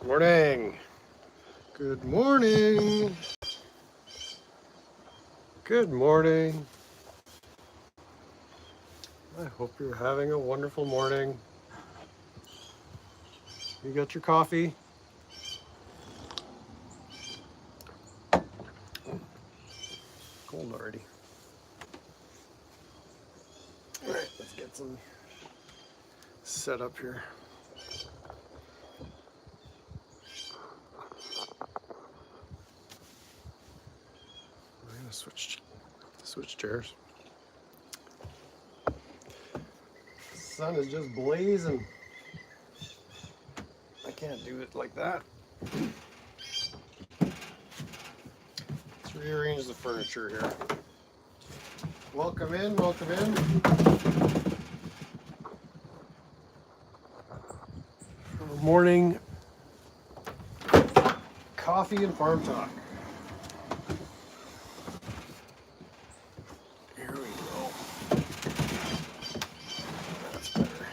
Morning. Good morning. Good morning. I hope you're having a wonderful morning. You got your coffee? Cold already. All right, let's get some set up here. I'm gonna switch chairs. The sun is just blazing. I can't do it like that. Let's rearrange the furniture here. Welcome in, welcome in. Morning coffee and farm talk. Here we go. That's better.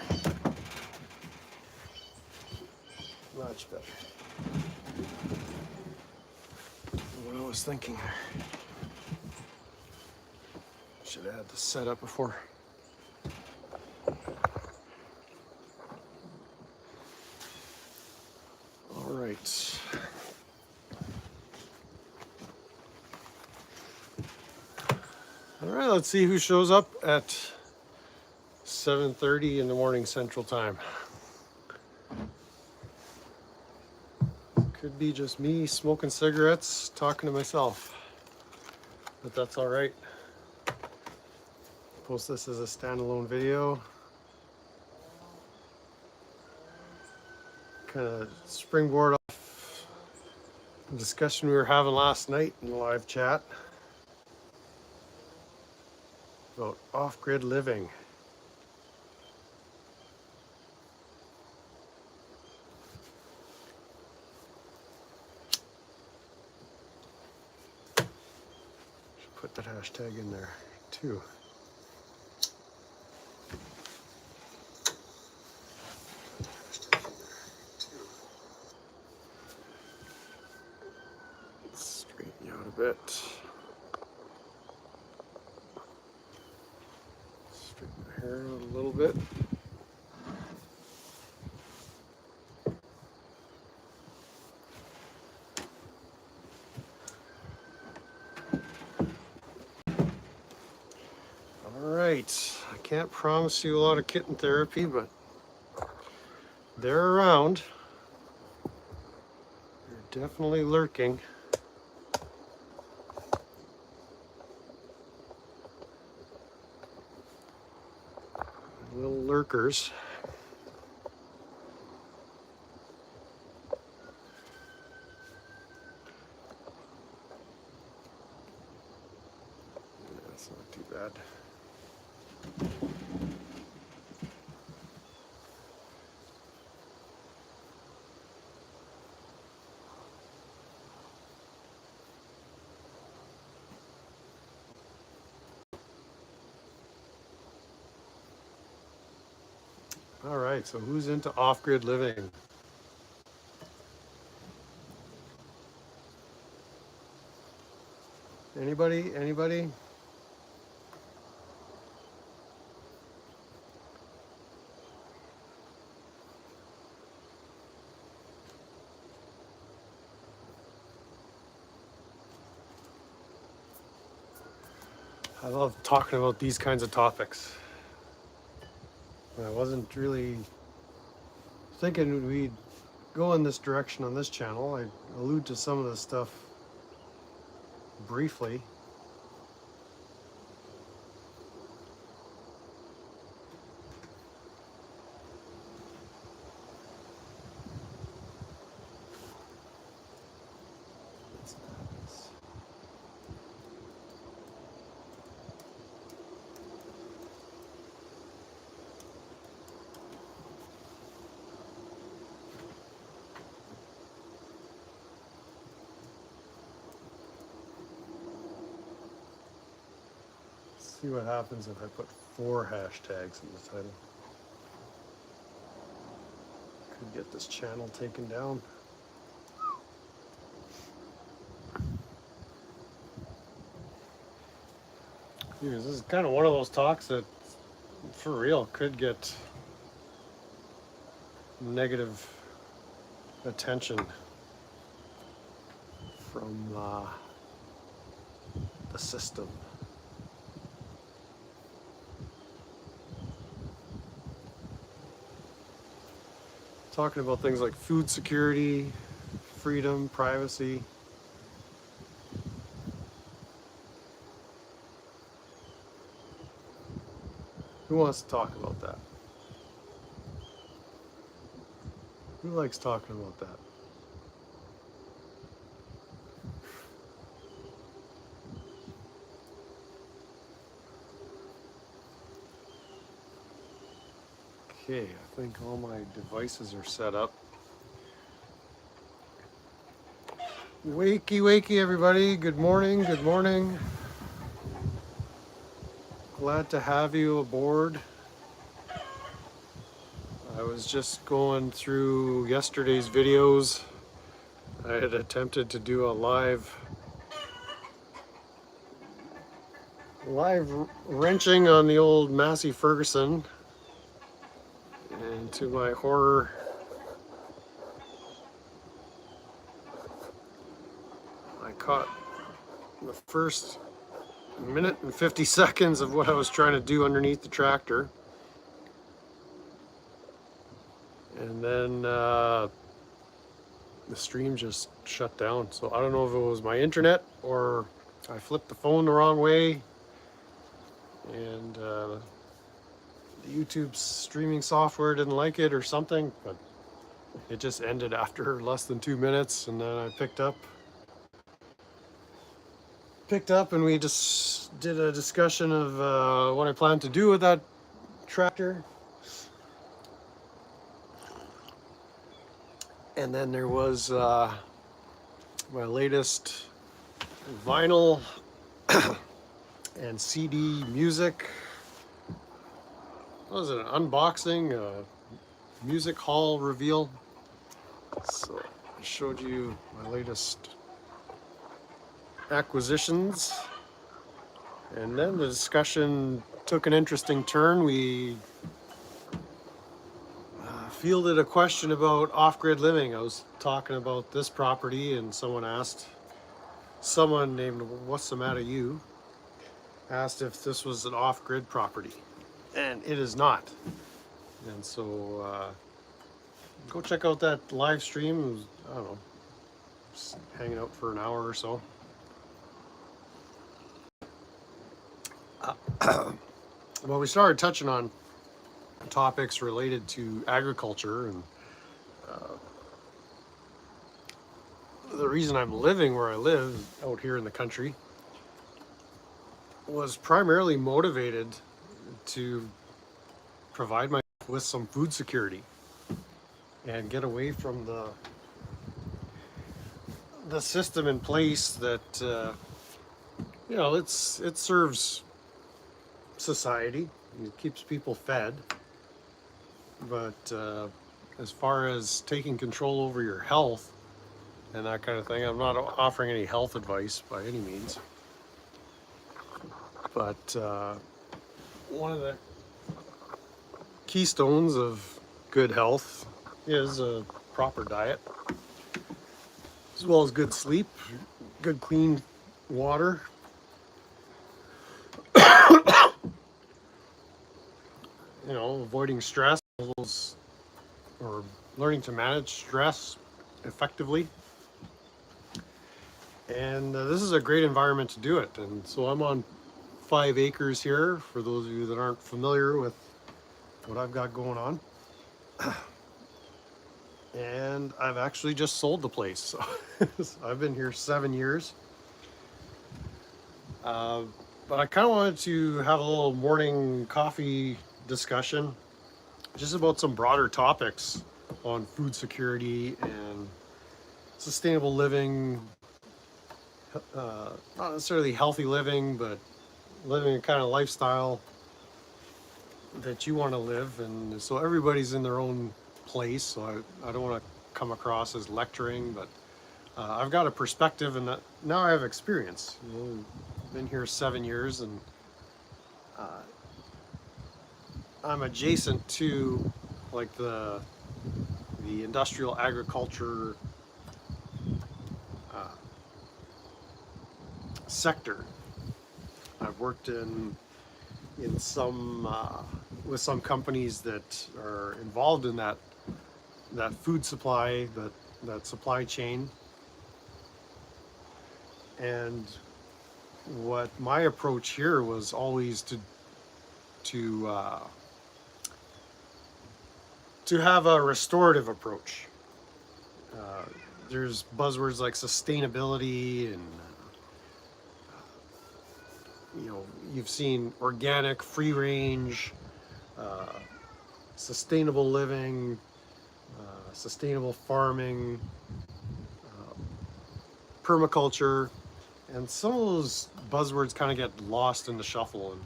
Much better. What I was thinking. Should have had this set up before. All right. All right, let's see who shows up at 7:30 in the morning Central Time. Could be just me smoking cigarettes, talking to myself, but that's all right. Post this as a standalone video. Kind of springboard off the discussion we were having last night in the live chat about off-grid living. Should put that hashtag in there too. Straighten you out a bit. Straighten my hair out a little bit. All right, I can't promise you a lot of kitten therapy, but they're around. They're definitely lurking. Little lurkers. That's not too bad. All right, so who's into off-grid living? Anybody? Anybody? I love talking about these kinds of topics. I wasn't really thinking we'd go in this direction on this channel. I allude to some of the stuff briefly. See what happens if I put 4 hashtags in the title. Could get this channel taken down. This is kind of one of those talks that, for real, could get negative attention from the system. Talking about things like food security, freedom, privacy. Who wants to talk about that? Who likes talking about that? Okay, I think all my devices are set up. Wakey, wakey, everybody. Good morning, good morning. Glad to have you aboard. I was just going through yesterday's videos. I had attempted to do a live wrenching on the old Massey Ferguson, and to my horror, I caught the first minute and 50 seconds of what I was trying to do underneath the tractor, and then the stream just shut down. So I don't know if it was my internet or I flipped the phone the wrong way, and the YouTube streaming software didn't like it or something, but it just ended after less than 2 minutes. And then I picked up and we just did a discussion of what I plan to do with that tractor. And then there was my latest vinyl and CD music. What was it, an unboxing, music haul reveal? So I showed you my latest acquisitions. And then the discussion took an interesting turn. We fielded a question about off-grid living. I was talking about this property, and someone named What's the Matter You asked if this was an off-grid property, and it is not. And so go check out that live stream. It was, I don't know, just hanging out for an hour or so. Well, we started touching on topics related to agriculture, and the reason I'm living where I live out here in the country was primarily motivated to provide myself with some food security and get away from the system in place that it serves society. It keeps people fed, but as far as taking control over your health and that kind of thing, I'm not offering any health advice by any means, but one of the keystones of good health is a proper diet, as well as good sleep, good clean water, avoiding stress levels, or learning to manage stress effectively. And this is a great environment to do it. And so I'm on 5 acres here, for those of you that aren't familiar with what I've got going on. And I've actually just sold the place. So I've been here 7 years. But I kind of wanted to have a little morning coffee discussion just about some broader topics on food security and sustainable living, not necessarily healthy living, but living a kind of lifestyle that you want to live. And so everybody's in their own place, so I don't want to come across as lecturing, but I've got a perspective, and that now I have experience. Been here 7 years, and I'm adjacent to like the industrial agriculture uh, sector. I've worked in some with some companies that are involved in that food supply, that supply chain. And what my approach here was always to have a restorative approach. Uh, there's buzzwords like sustainability, and you've seen organic, free range, uh, sustainable living, sustainable farming, permaculture, and some of those buzzwords kind of get lost in the shuffle.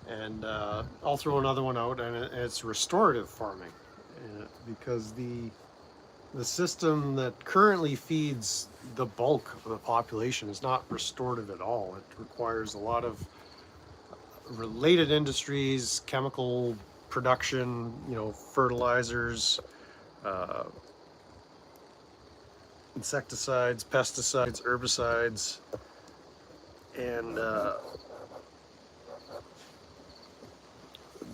And I'll throw another one out, and it's restorative farming, because the system that currently feeds the bulk of the population is not restorative at all. It requires a lot of related industries, chemical production, fertilizers, uh, insecticides, pesticides, herbicides, and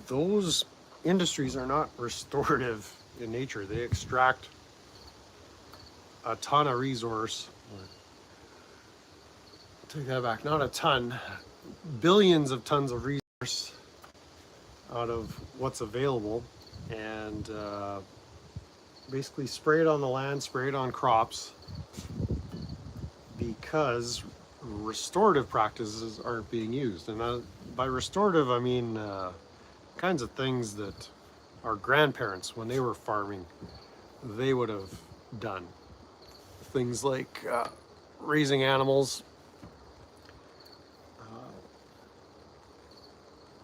those industries are not restorative in nature. They extract a ton of resource. Take that back, not a ton, billions of tons of resource out of what's available, and basically spray it on the land, spray it on crops, because restorative practices aren't being used. And by restorative, I mean kinds of things that our grandparents, when they were farming, they would have done. Things like raising animals,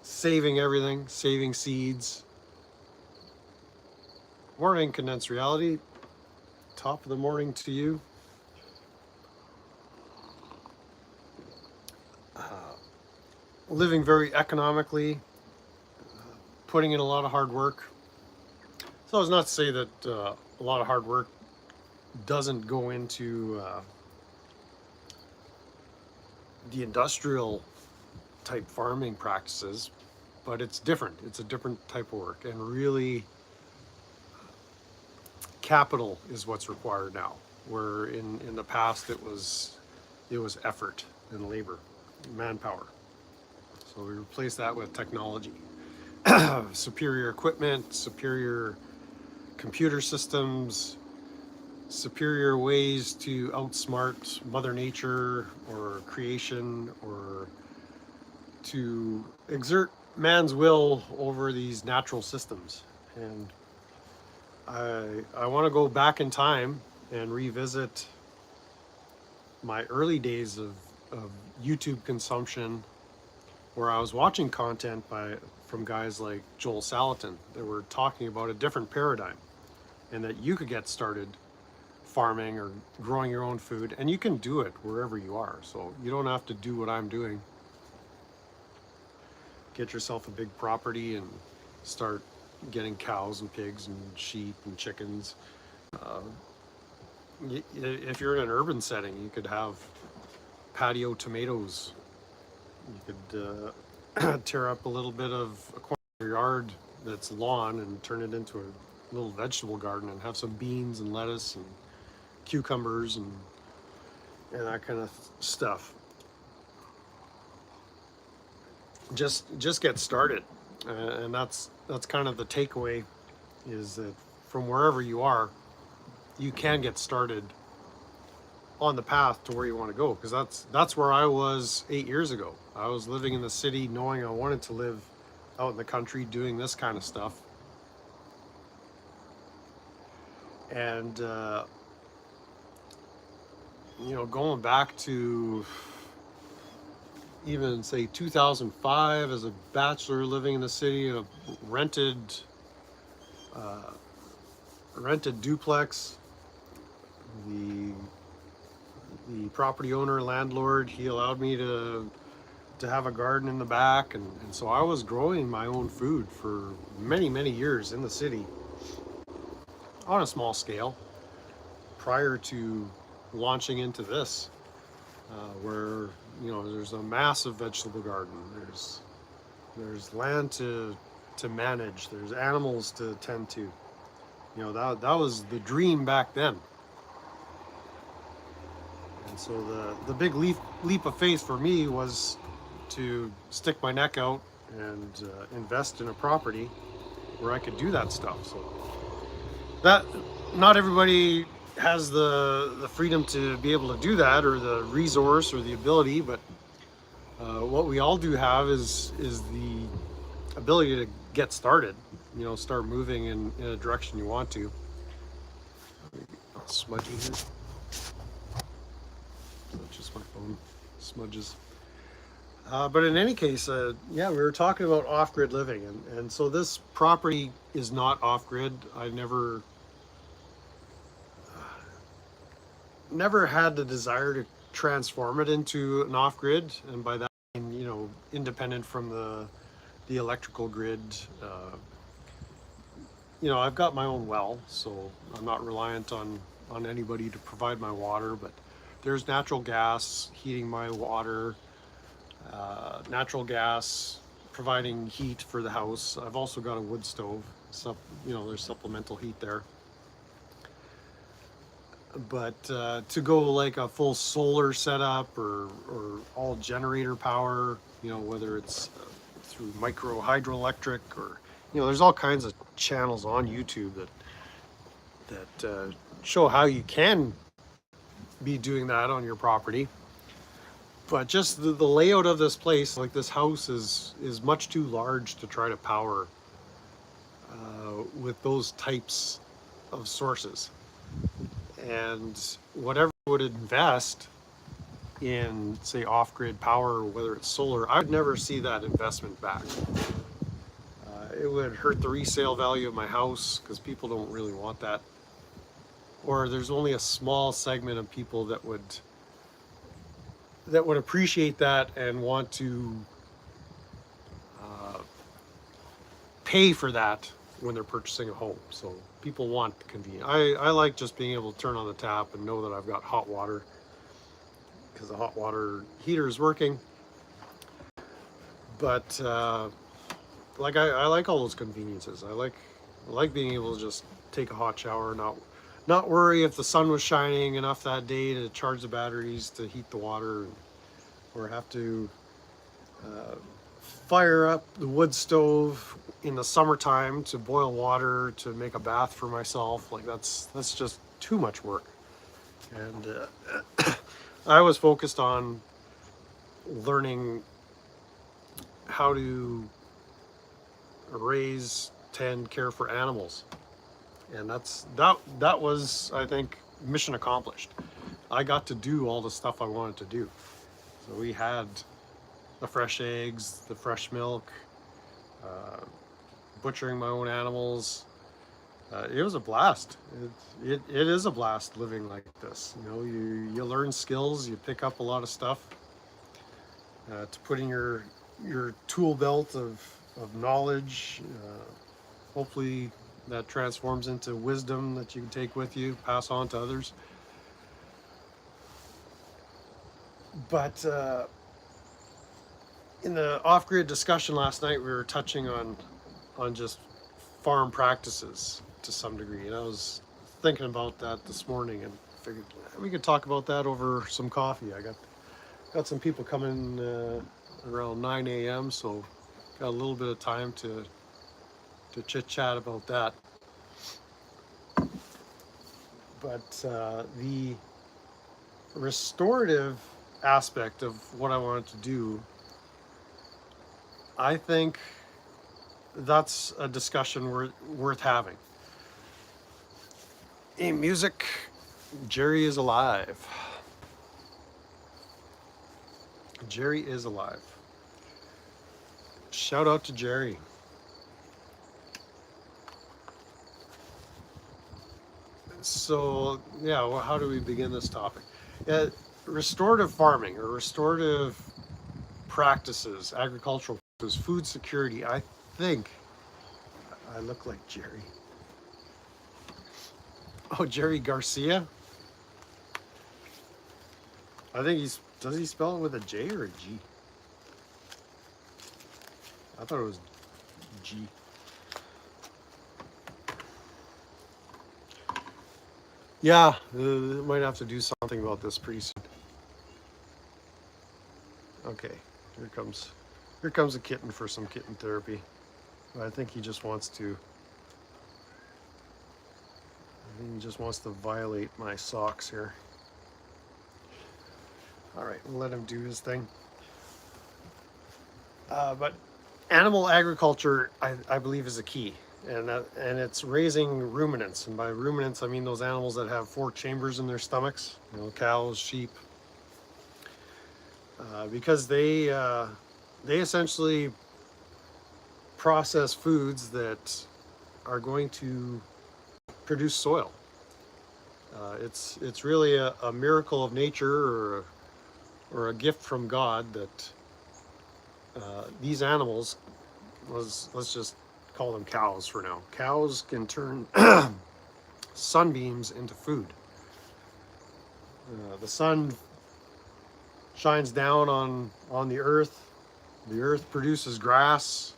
saving everything, saving seeds. Morning, Condensed Reality. Top of the morning to you. Living very economically, putting in a lot of hard work. So it's not to say that a lot of hard work doesn't go into the industrial type farming practices, but it's different. It's a different type of work, and really capital is what's required now, where in the past it was effort and labor, manpower. So we replace that with technology, superior equipment, superior computer systems, superior ways to outsmart Mother Nature or creation, or to exert man's will over these natural systems. And I want to go back in time and revisit my early days of YouTube consumption, where I was watching content from guys like Joel Salatin that were talking about a different paradigm, and that you could get started farming or growing your own food, and you can do it wherever you are. So you don't have to do what I'm doing. Get yourself a big property and start getting cows and pigs and sheep and chickens. If you're in an urban setting, you could have patio tomatoes. You could tear up a little bit of a corner of your yard that's lawn and turn it into a little vegetable garden, and have some beans and lettuce and cucumbers and that kind of stuff. Just get started, and that's kind of the takeaway, is that from wherever you are, you can get started on the path to where you want to go, because that's where I was 8 years ago. I was living in the city, knowing I wanted to live out in the country doing this kind of stuff. And going back to even say 2005, as a bachelor living in the city in a rented duplex, the property owner, landlord, he allowed me to to have a garden in the back, and so I was growing my own food for many years in the city on a small scale prior to launching into this, where there's a massive vegetable garden. There's land to manage. There's animals to tend to. That was the dream back then. And so the big leap of faith for me was to stick my neck out and invest in a property where I could do that stuff. So that not everybody has the freedom to be able to do that, or the resource, or the ability, but what we all do have is the ability to get started. Start moving in a direction you want to. Smudgy here. That's just my phone smudges. But in any case, yeah, we were talking about off-grid living, and so this property is not off-grid. I never had the desire to transform it into an off-grid, and by that I mean, independent from the electrical grid. I've got my own well, so I'm not reliant on anybody to provide my water, but there's natural gas heating my water, natural gas providing heat for the house. I've also got a wood stove, so there's supplemental heat there. But to go like a full solar setup or all generator power, whether it's through micro hydroelectric, or there's all kinds of channels on YouTube that show how you can be doing that on your property. But just the layout of this place, like this house is much too large to try to power with those types of sources. And whatever I would invest in, say, off-grid power, whether it's solar, I would never see that investment back. It would hurt the resale value of my house because people don't really want that. Or there's only a small segment of people that would appreciate that and want to pay for that when they're purchasing a home. So people want the convenience. I like just being able to turn on the tap and know that I've got hot water because the hot water heater is working. But like I like all those conveniences. I like being able to just take a hot shower, not worry if the sun was shining enough that day to charge the batteries to heat the water, or have to fire up the wood stove in the summertime to boil water to make a bath for myself. Like that's just too much work. And I was focused on learning how to raise, tend, care for animals, and that was, I think, mission accomplished. I got to do all the stuff I wanted to do. So we had the fresh eggs, the fresh milk, butchering my own animals. It was a blast. It is a blast living like this. You learn skills, you pick up a lot of stuff to put in your tool belt of knowledge. Hopefully that transforms into wisdom that you can take with you, pass on to others. But in the off-grid discussion last night, we were touching on just farm practices to some degree, and I was thinking about that this morning and figured we could talk about that over some coffee. I got some people coming around 9 a.m., so got a little bit of time to chit chat about that. But the restorative aspect of what I wanted to do, I think that's a discussion worth having. Hey, music, Jerry is alive. Jerry is alive. Shout out to Jerry. So, yeah, well, how do we begin this topic? Restorative farming or restorative practices, agricultural practices, food security. I think I look like Jerry. Oh, Jerry Garcia. I think does he spell it with a J or a G? I thought it was G. Yeah, might have to do something about this pretty soon. Okay, here comes a kitten for some kitten therapy. I think he just wants to violate my socks here. All right, we'll let him do his thing. But animal agriculture, I believe, is a key, and it's raising ruminants. And by ruminants, I mean those animals that have 4 chambers in their stomachs. You know, cows, sheep, because they essentially process foods that are going to produce soil. It's really a miracle of nature, or a gift from God that these animals, let's just call them cows for now. Cows can turn sunbeams into food. The sun shines down on the earth. The earth produces grass.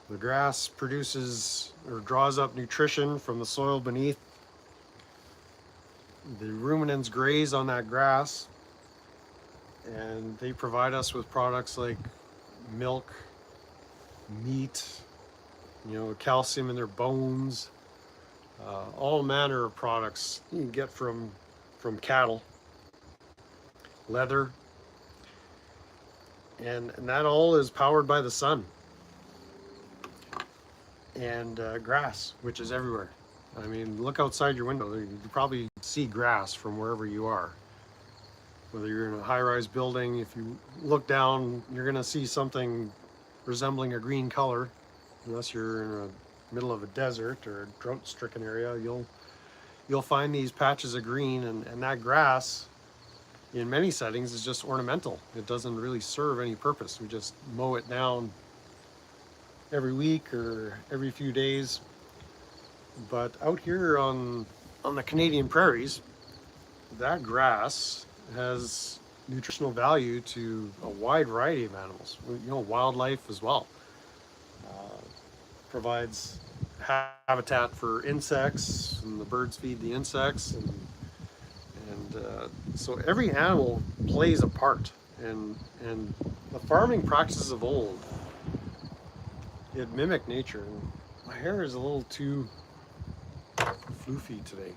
The grass produces or draws up nutrition from the soil beneath. The ruminants graze on that grass, and they provide us with products like milk, meat, you know, calcium in their bones, all manner of products you can get from cattle, leather, and that all is powered by the sun, and grass, which is everywhere. I mean, look outside your window. You probably see grass from wherever you are. Whether you're in a high-rise building, if you look down, you're going to see something resembling a green color. Unless you're in the middle of a desert or a drought-stricken area, you'll find these patches of green, and that grass, in many settings, is just ornamental. It doesn't really serve any purpose. We just mow it down every week or every few days. But out here on the Canadian prairies, that grass has nutritional value to a wide variety of animals, you know, wildlife as well. Provides habitat for insects, and the birds feed the insects, and so every animal plays a part. And the farming practices of old, it mimicked nature. And my hair is a little too floofy today.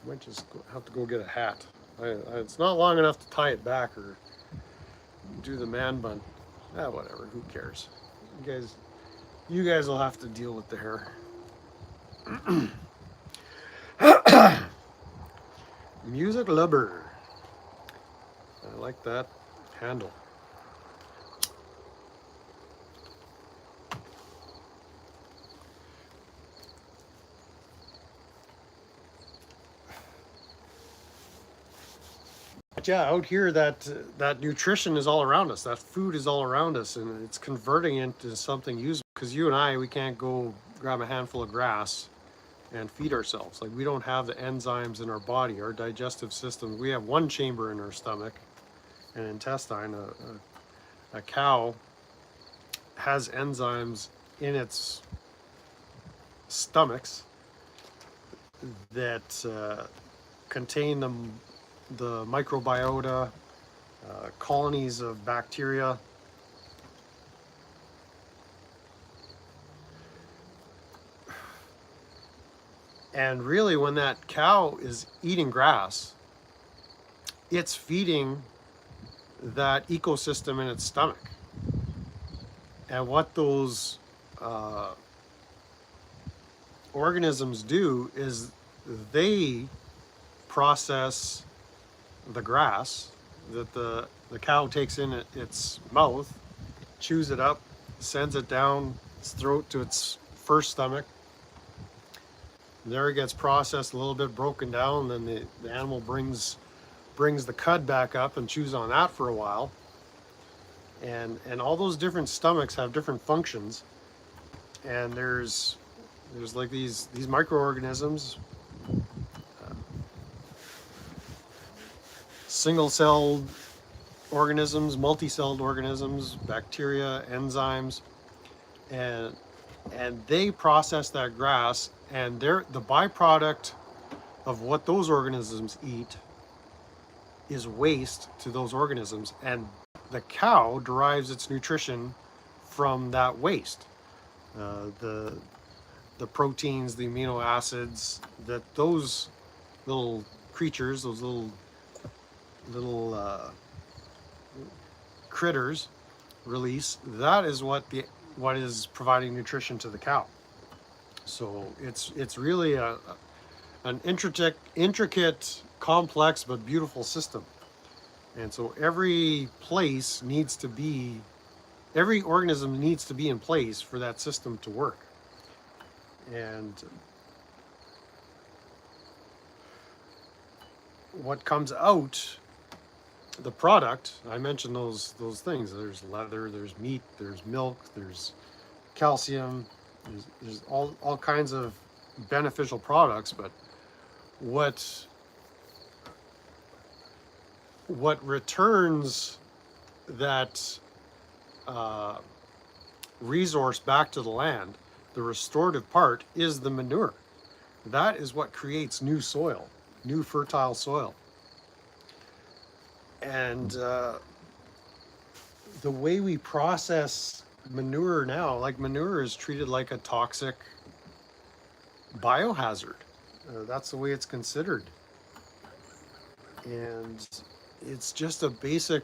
I might just have to go get a hat. It's not long enough to tie it back or do the man bun. Whatever, who cares? You guys will have to deal with the hair. Music Lover. I like that handle. But yeah, out here, that nutrition is all around us. That food is all around us, and it's converting into something usable. Because you and I, we can't go grab a handful of grass and feed ourselves. Like, we don't have the enzymes in our body, our digestive system. We have one chamber in our stomach, an intestine. A cow has enzymes in its stomachs that contain the microbiota, colonies of bacteria. And really, when that cow is eating grass, it's feeding that ecosystem in its stomach. And what those organisms do is they process the grass that the cow takes in its mouth, chews it up, sends it down its throat to its first stomach. There it gets processed, a little bit broken down, then the animal brings the cud back up and chews on that for a while. and all those different stomachs have different functions. And there's like these microorganisms, single-celled organisms, multi-celled organisms, bacteria, enzymes, and they process that grass, and they're the byproduct of what those organisms eat is waste to those organisms, and the cow derives its nutrition from that waste. The proteins, the amino acids that those little creatures, those little critters release, that is what is providing nutrition to the cow. So it's really an intricate, complex but beautiful system. And so every organism needs to be in place for that system to work. And what comes out, the product, I mentioned those things. There's leather, there's meat, there's milk, there's calcium, there's all kinds of beneficial products. But what returns that resource back to the land, the restorative part, is the manure. That is what creates new soil, new fertile soil. And the way we process manure now, like manure is treated like a toxic biohazard. That's the way it's considered. And it's just a basic,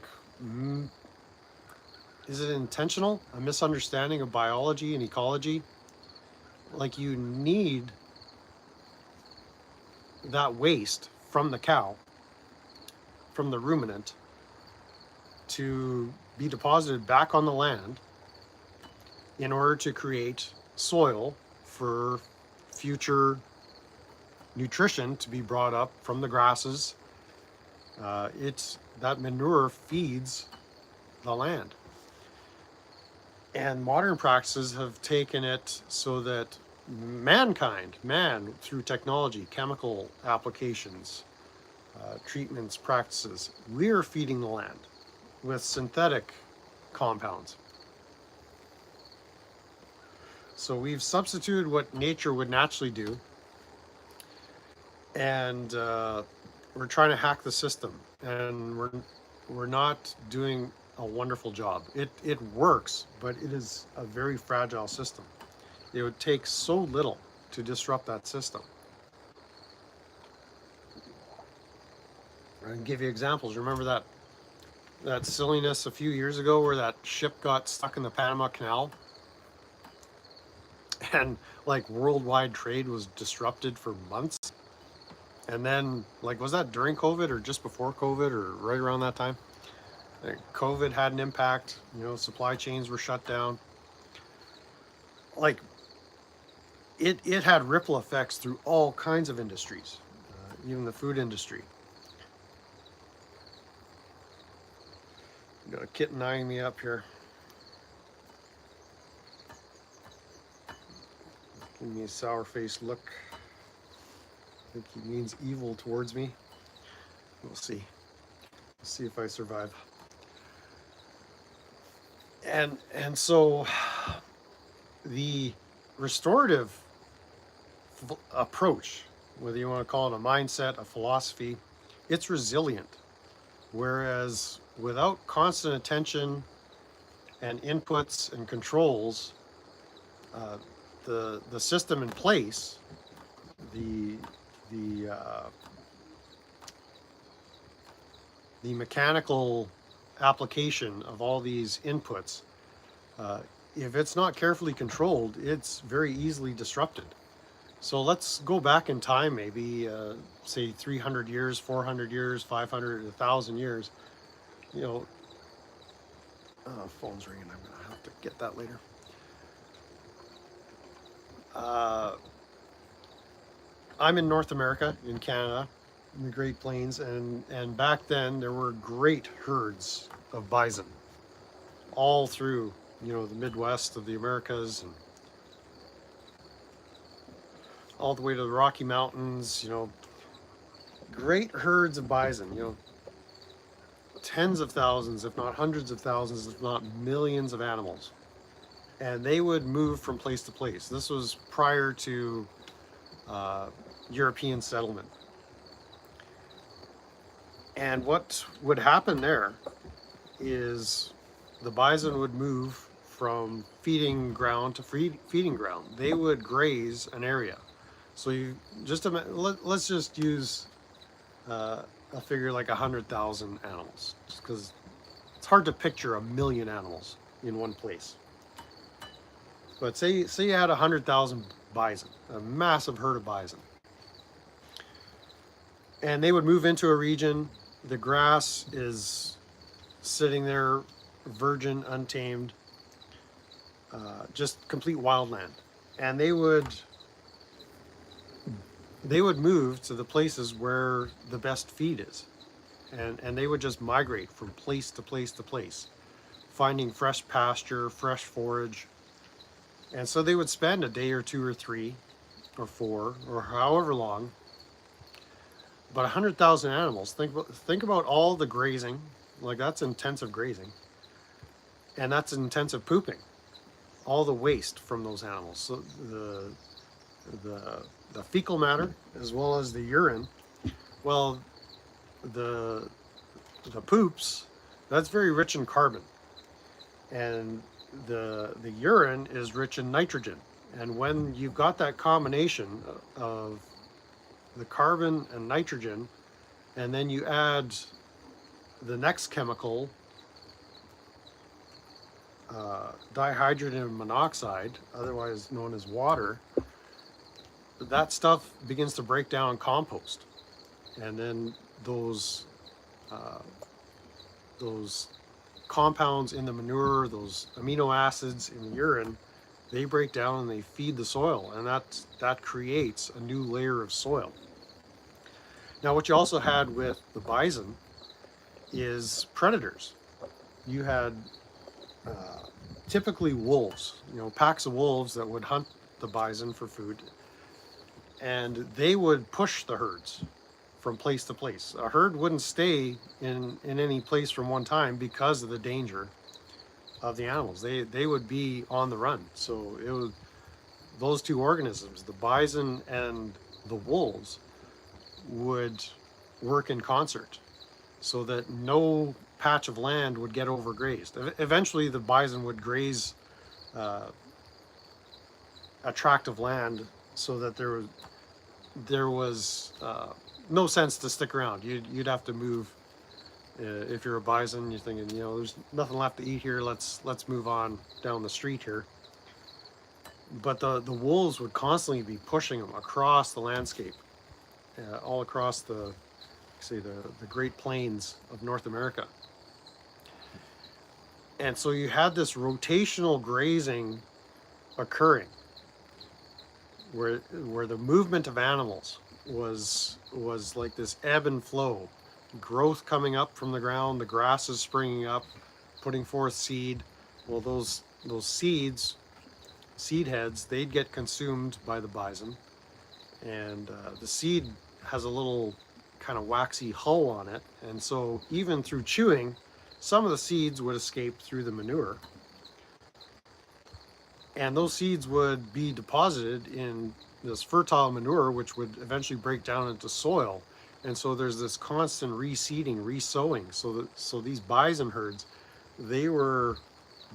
is it intentional? A misunderstanding of biology and ecology? Like, you need that waste from the cow, from the ruminant, to be deposited back on the land in order to create soil for future nutrition to be brought up from the grasses. That manure feeds the land. And modern practices have taken it so that man, through technology, chemical applications, treatments, practices, we're feeding the land with synthetic compounds. So we've substituted what nature would naturally do, and we're trying to hack the system, and we're not doing a wonderful job. It works, but it is a very fragile system. It would take so little to disrupt that system. I can give you examples. Remember that silliness a few years ago where that ship got stuck in the Panama Canal, and like worldwide trade was disrupted for months? And then, like, was that during COVID or just before COVID or right around that time? COVID had an impact, supply chains were shut down. Like, it had ripple effects through all kinds of industries, even the food industry. Got a kitten eyeing me up here. Giving me a sour-faced look. I think he means evil towards me. We'll see. We'll see if I survive. And so the restorative approach, whether you want to call it a mindset, a philosophy, it's resilient. Whereas without constant attention and inputs and controls, the system in place, the mechanical application of all these inputs, if it's not carefully controlled, it's very easily disrupted. So let's go back in time, maybe say 300 years, 400 years, 500, 1,000 years. Phone's ringing. I'm gonna have to get that later. I'm in North America, in Canada, in the Great Plains, and back then there were great herds of bison. all through, you know, the Midwest of the Americas and all the way to the Rocky Mountains, you know, great herds of bison, you know, tens of thousands, if not hundreds of thousands, if not millions of animals. And they would move from place to place. This was prior to uh, European settlement. And what would happen there is the bison would move from feeding ground to feeding ground. They would graze an area. So you just let's just use a figure like 100,000 animals, just because it's hard to picture a million animals in one place. But say you had 100,000 bison, a massive herd of bison, and they would move into a region. The grass is sitting there, virgin, untamed, just complete wildland, and they would move to the places where the best feed is, and they would just migrate from place to place to place, finding fresh pasture, fresh forage. And so they would spend a day or two or three or four or however long. But 100,000 animals, think about all the grazing, like that's intensive grazing, and that's intensive pooping, all the waste from those animals. So the fecal matter as well as the urine, well, the poops, that's very rich in carbon, and the urine is rich in nitrogen. And when you've got that combination of the carbon and nitrogen, and then you add the next chemical, dihydrogen monoxide, otherwise known as water, that stuff begins to break down and compost. And then those compounds in the manure, those amino acids in the urine, they break down and they feed the soil, and that creates a new layer of soil. Now, what you also had with the bison is predators. You had typically wolves, you know, packs of wolves that would hunt the bison for food, and they would push the herds from place to place. A herd wouldn't stay in any place from one time because of the danger of the animals. They would be on the run. So it was those two organisms, the bison and the wolves, would work in concert so that no patch of land would get overgrazed. Eventually the bison would graze a tract of land so that there was no sense to stick around. You'd have to move. If you're a bison, you're thinking, you know, there's nothing left to eat here. Let's move on down the street here. But the wolves would constantly be pushing them across the landscape, all across the Great Plains of North America. And so you had this rotational grazing occurring, where the movement of animals was like this ebb and flow, growth coming up from the ground, the grass is springing up, putting forth seed. Well, those seed heads, they'd get consumed by the bison, and the seed has a little kind of waxy hull on it, and so even through chewing, some of the seeds would escape through the manure, and those seeds would be deposited in this fertile manure, which would eventually break down into soil. And so there's this constant reseeding, resowing. So these bison herds, they were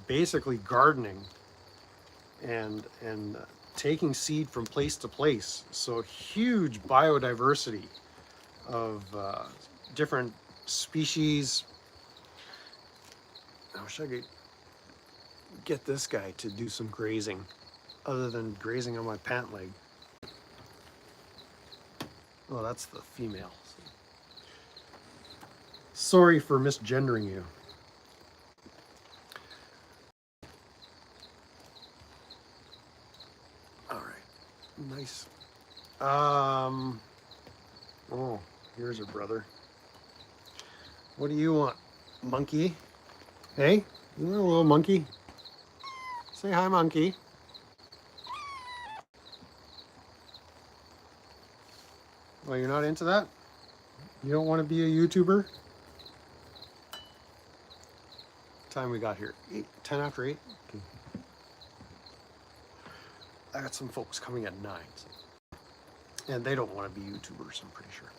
basically gardening and taking seed from place to place. So huge biodiversity of different species. I wish I could get this guy to do some grazing other than grazing on my pant leg. Oh, that's the female. Sorry for misgendering you. All right, nice. Oh, here's her brother. What do you want, monkey? Hey, you little monkey. Say hi, monkey. Well, you're not into that? You don't want to be a YouTuber? What time we got here? 10 after 8? Okay. I got some folks coming at 9. And they don't want to be YouTubers, I'm pretty sure.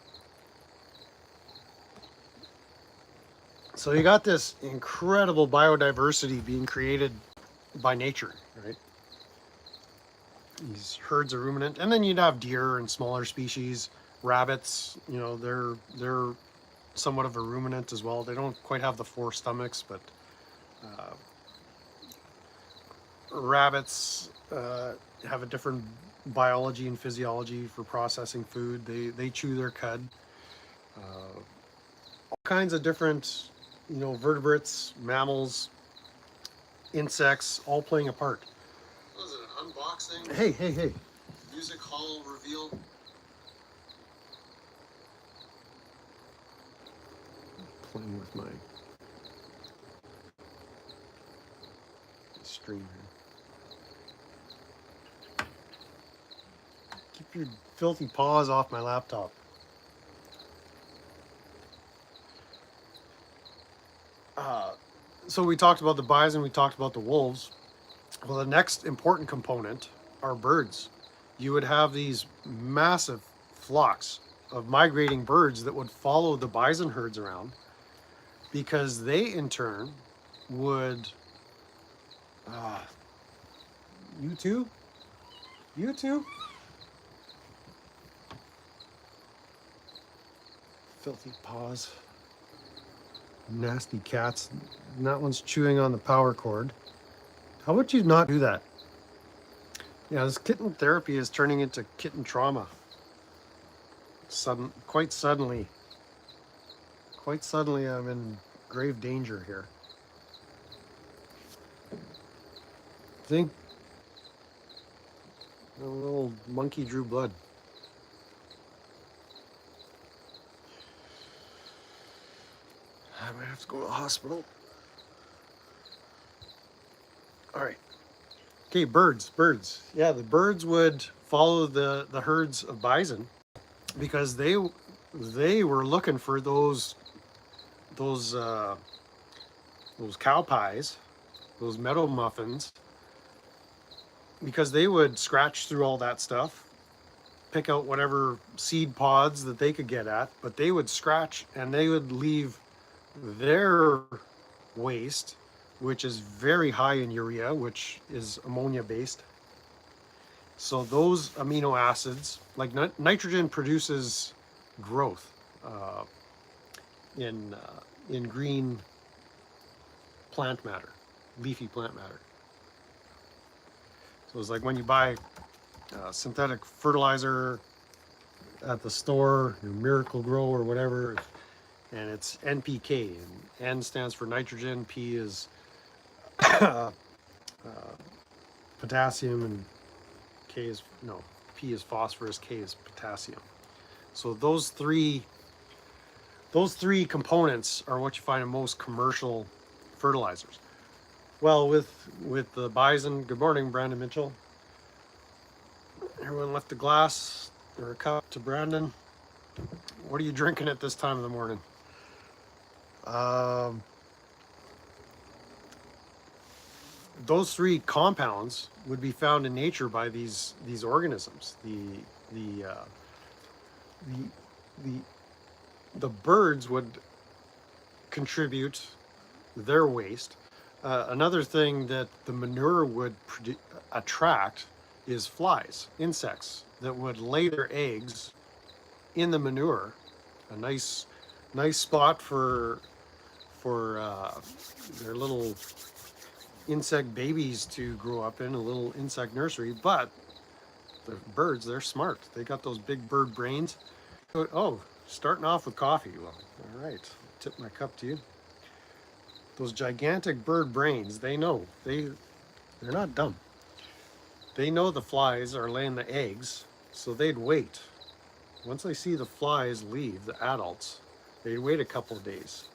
So you got this incredible biodiversity being created by nature, right? These herds of ruminant, and then you'd have deer and smaller species, rabbits. You know, they're somewhat of a ruminant as well. They don't quite have the 4 stomachs, but rabbits have a different biology and physiology for processing food. They chew their cud. All kinds of different, you know, vertebrates, mammals, insects, all playing a part. Was it an unboxing? Hey. Music Hall reveal. Playing with my stream here. Keep your filthy paws off my laptop. So we talked about the bison, we talked about the wolves. Well, the next important component are birds. You would have these massive flocks of migrating birds that would follow the bison herds around, because they in turn would you too filthy paws, nasty cats. And that one's chewing on the power cord. How about you not do that? Yeah, this kitten therapy is turning into kitten trauma. Quite suddenly, I'm in grave danger here. I think a little monkey drew blood. I might have to go to the hospital. All right. Okay, birds. Yeah, the birds would follow the herds of bison, because they were looking for those cow pies, those meadow muffins, because they would scratch through all that stuff, pick out whatever seed pods that they could get at, but they would scratch and they would leave their waste, which is very high in urea, which is ammonia based. So those amino acids, like nitrogen, produces growth in green plant matter, leafy plant matter. So it's like when you buy synthetic fertilizer at the store, Miracle Grow or whatever, and it's NPK, and N stands for nitrogen, P is potassium, and P is phosphorus, K is potassium. So those three components are what you find in most commercial fertilizers. Well, with the bison, good morning, Brandon Mitchell. Everyone left a glass or a cup to Brandon. What are you drinking at this time of the morning? Those 3 compounds would be found in nature by these organisms. The birds would contribute their waste. Another thing that the manure would attract is flies, insects that would lay their eggs in the manure. A nice spot for their little insect babies to grow up in, a little insect nursery. But the birds, they're smart. They got those big bird brains. Oh, starting off with coffee. Well, all right, tip my cup to you. Those gigantic bird brains, they know. They're not dumb. They know the flies are laying the eggs, so they'd wait. Once they see the flies leave, the adults, they'd wait a couple of days.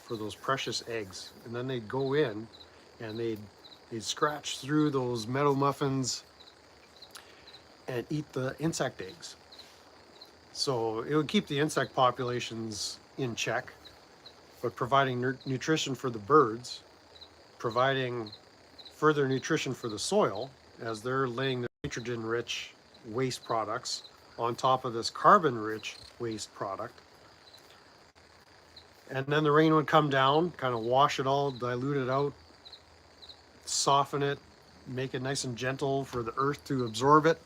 for those precious eggs. And then they'd go in and they'd scratch through those meadow muffins and eat the insect eggs. So it would keep the insect populations in check, but providing nutrition for the birds, providing further nutrition for the soil as they're laying the nitrogen-rich waste products on top of this carbon-rich waste product. And then the rain would come down, kind of wash it all, dilute it out, soften it, make it nice and gentle for the earth to absorb it,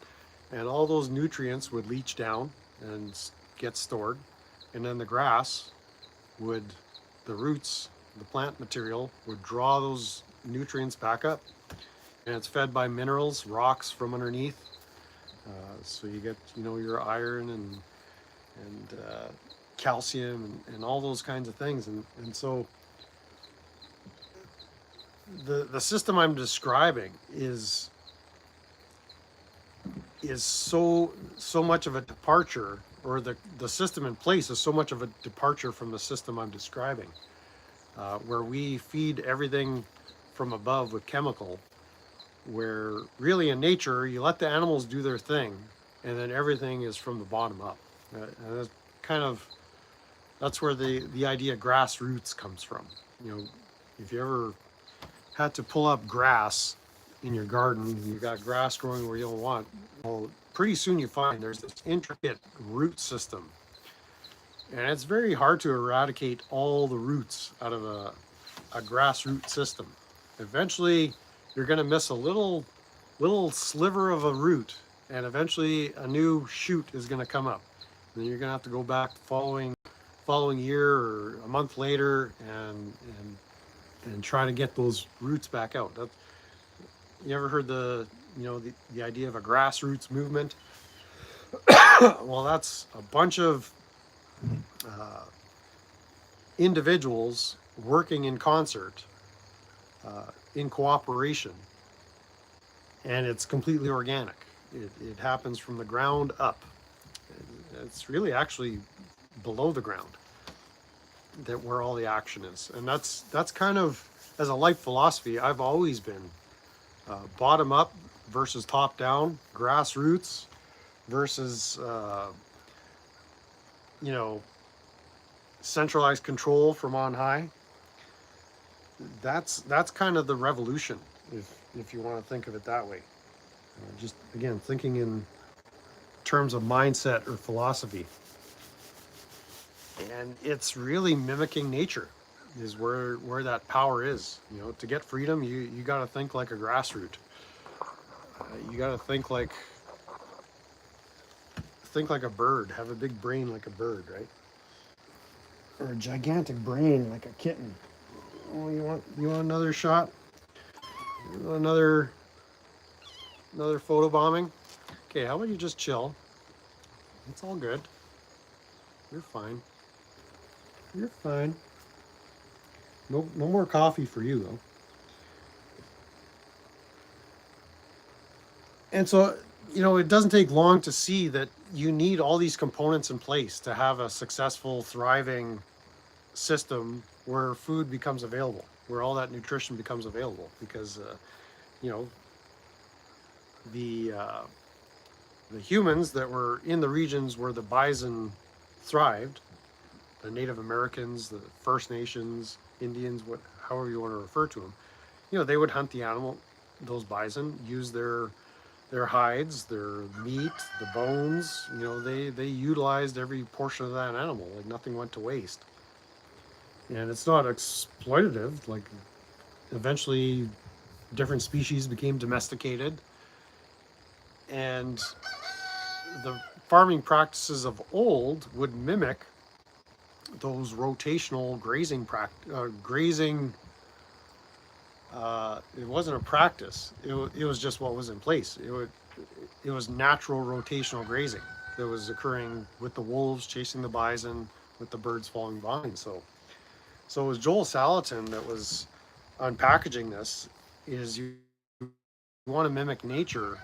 and all those nutrients would leach down and get stored. And then the grass would, the roots, the plant material would draw those nutrients back up, and it's fed by minerals, rocks from underneath. So you get, you know, your iron and calcium and all those kinds of things. And so the system I'm describing is so much of a departure, or the system in place is so much of a departure from the system I'm describing, where we feed everything from above with chemical, where really in nature you let the animals do their thing and then everything is from the bottom up. And that's kind of, that's where the idea grassroots comes from. You know, if you ever had to pull up grass in your garden, you got grass growing where you don't want, well, pretty soon you find there's this intricate root system, and it's very hard to eradicate all the roots out of a grass root system. Eventually you're going to miss a little sliver of a root, and eventually a new shoot is going to come up. Then you're going to have to go back the following year or a month later and try to get those roots back out. You ever heard the idea of a grassroots movement? Well, that's a bunch of individuals working in concert, in cooperation, and it's completely organic. It happens from the ground up. It's really actually below the ground that where all the action is. And that's kind of, as a life philosophy, I've always been bottom up versus top down, grassroots versus centralized control from on high. That's kind of the revolution, if you want to think of it that way. Just again, thinking in terms of mindset or philosophy. And it's really mimicking nature is where that power is. You know, to get freedom, you got to think like a grassroot. You got to think like a bird. Have a big brain like a bird, right? Or a gigantic brain like a kitten. Oh, you want another shot? Another photo bombing? Okay, how about you just chill? It's all good. You're fine. You're fine. No more coffee for you, though. And so, you know, it doesn't take long to see that you need all these components in place to have a successful, thriving system where food becomes available, where all that nutrition becomes available. Because, the humans that were in the regions where the bison thrived, the Native Americans, the First Nations, Indians, however you want to refer to them, you know, they would hunt the animal, those bison, use their hides, their meat, the bones. You know, they utilized every portion of that animal, like nothing went to waste. And it's not exploitative. Like, eventually different species became domesticated, and the farming practices of old would mimic those rotational grazing it wasn't a practice. It was just what was in place. It was natural rotational grazing that was occurring with the wolves chasing the bison, with the birds falling behind. So it was Joel Salatin that was unpackaging this. Is you want to mimic nature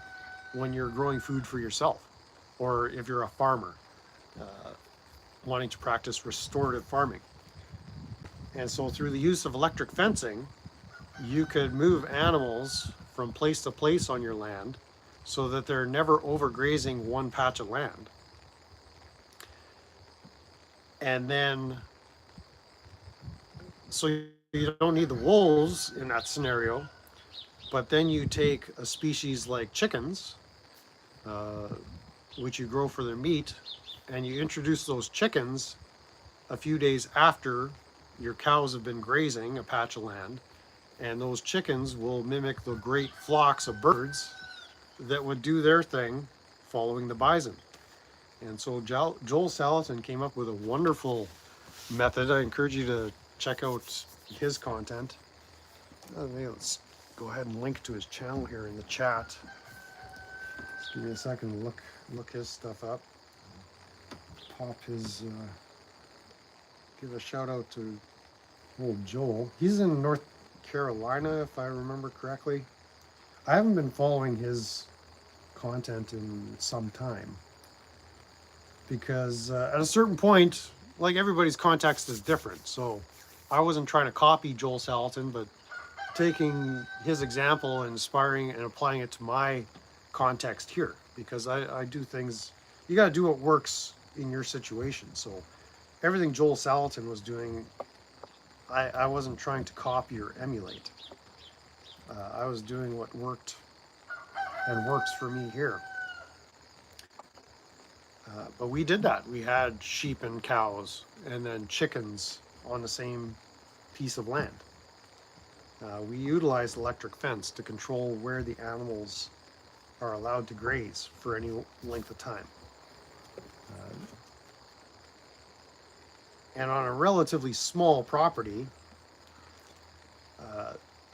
when you're growing food for yourself, or if you're a farmer wanting to practice restorative farming. And so through the use of electric fencing, you could move animals from place to place on your land so that they're never overgrazing one patch of land. And then, so you don't need the wolves in that scenario, but then you take a species like chickens, which you grow for their meat, and you introduce those chickens a few days after your cows have been grazing a patch of land, and those chickens will mimic the great flocks of birds that would do their thing following the bison. And so Joel Salatin came up with a wonderful method. I encourage you to check out his content. Let's go ahead and link to his channel here in the chat. Just give me a second to look his stuff up. Pop his, give a shout out to old Joel. He's in North Carolina, if I remember correctly. I haven't been following his content in some time because at a certain point, like everybody's context is different. So I wasn't trying to copy Joel Salatin, but taking his example and inspiring and applying it to my context here, because I do things, you got to do what works in your situation. So everything Joel Salatin was doing, I wasn't trying to copy or emulate. I was doing what worked and works for me here. But we did that. We had sheep and cows and then chickens on the same piece of land. We utilized electric fence to control where the animals are allowed to graze for any length of time. And on a relatively small property,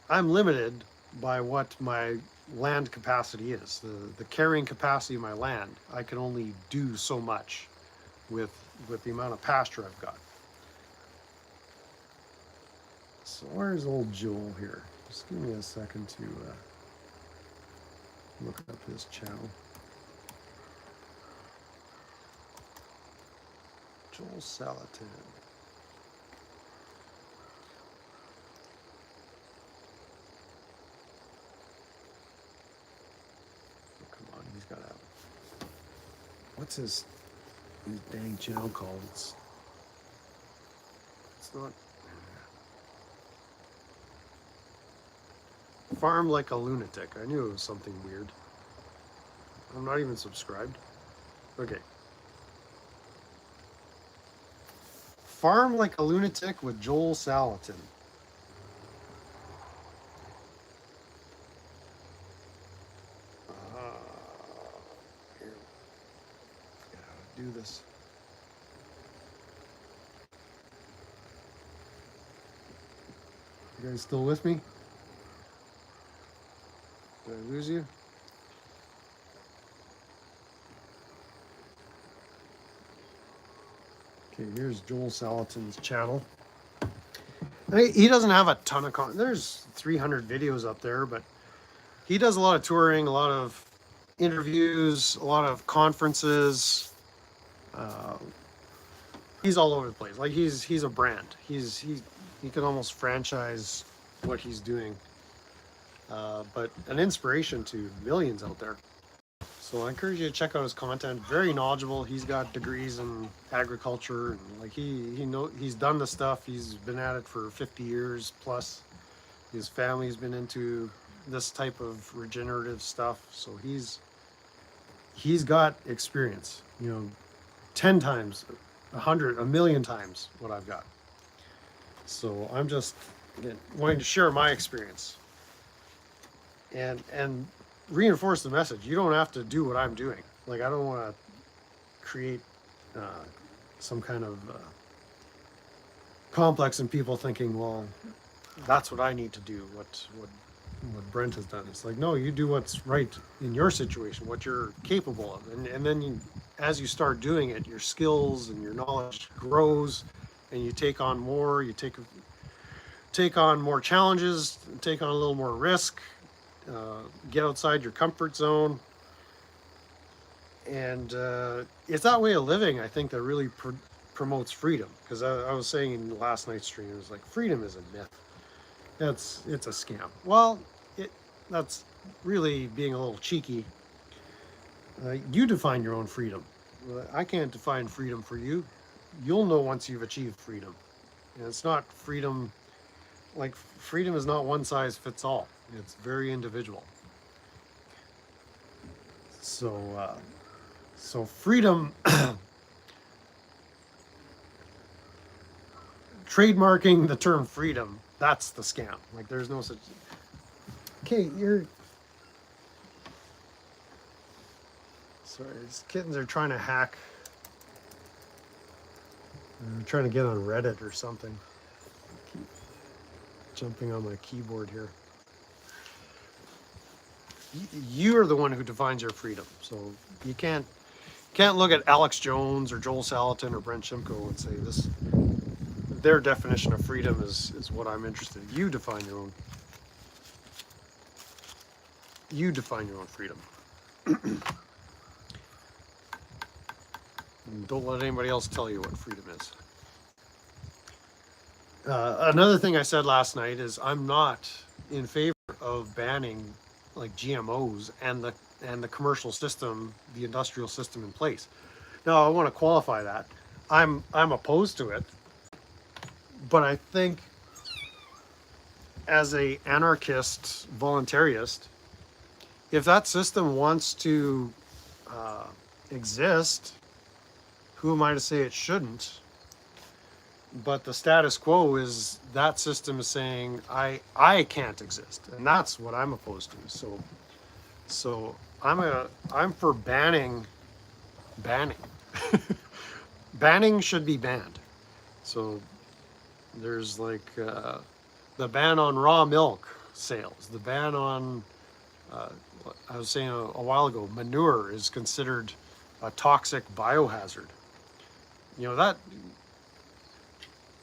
I'm limited by what my land capacity is. The carrying capacity of my land, I can only do so much with the amount of pasture I've got. So where's old Joel here? Just give me a second to look up his channel. Joel Salatin. Oh, come on, he's got a... What's his dang channel called? It's not... Farm Like a Lunatic. I knew it was something weird. I'm not even subscribed. Okay. Farm Like a Lunatic with Joel Salatin. Here. Gotta do this. You guys still with me? Did I lose you? Okay, here's Joel Salatin's channel. He doesn't have a ton of content. There's 300 videos up there, but he does a lot of touring, a lot of interviews, a lot of conferences. He's all over the place. Like he's a brand. He can almost franchise what he's doing. But an inspiration to millions out there. So I encourage you to check out his content. Very knowledgeable. He's got degrees in agriculture, and like he's done the stuff. He's been at it for 50 years plus. His family's been into this type of regenerative stuff. So he's got experience, 10 times, 100, a million times what I've got. So I'm just wanting to share my experience. And reinforce the message. You don't have to do what I'm doing. Like, I don't want to create some kind of complex in people thinking, well, that's what I need to do, what Brent has done. It's like, no, you do what's right in your situation, what you're capable of. And then as you start doing it, your skills and your knowledge grows, and you take on more, you take on more challenges, take on a little more risk, get outside your comfort zone. And it's that way of living, I think, that really promotes freedom. Because I was saying in last night's stream, it was like freedom is a myth. It's a scam. Well, that's really being a little cheeky. You define your own freedom. I can't define freedom for you. You'll know once you've achieved freedom. And it's not freedom, like freedom is not one size fits all. It's very individual. So freedom, trademarking the term freedom, that's the scam. Like there's no such. Okay, sorry, these kittens are trying to hack. They're trying to get on Reddit or something. Keep jumping on my keyboard here. You are the one who defines your freedom. So you can't look at Alex Jones or Joel Salatin or Brent Shimko and say this. Their definition of freedom is what I'm interested in. You define your own. You define your own freedom. Don't let anybody else tell you what freedom is. Another thing I said last night is I'm not in favor of banning like GMOs and the commercial system, the industrial system in place. Now I want to qualify that. I'm opposed to it, but I think as a anarchist voluntarist, if that system wants to exist, who am I to say it shouldn't? But the status quo is that system is saying I can't exist, and that's what I'm opposed to. So I'm for banning. Banning should be banned. So there's like the ban on raw milk sales, the ban on I was saying a while ago, manure is considered a toxic biohazard. You know,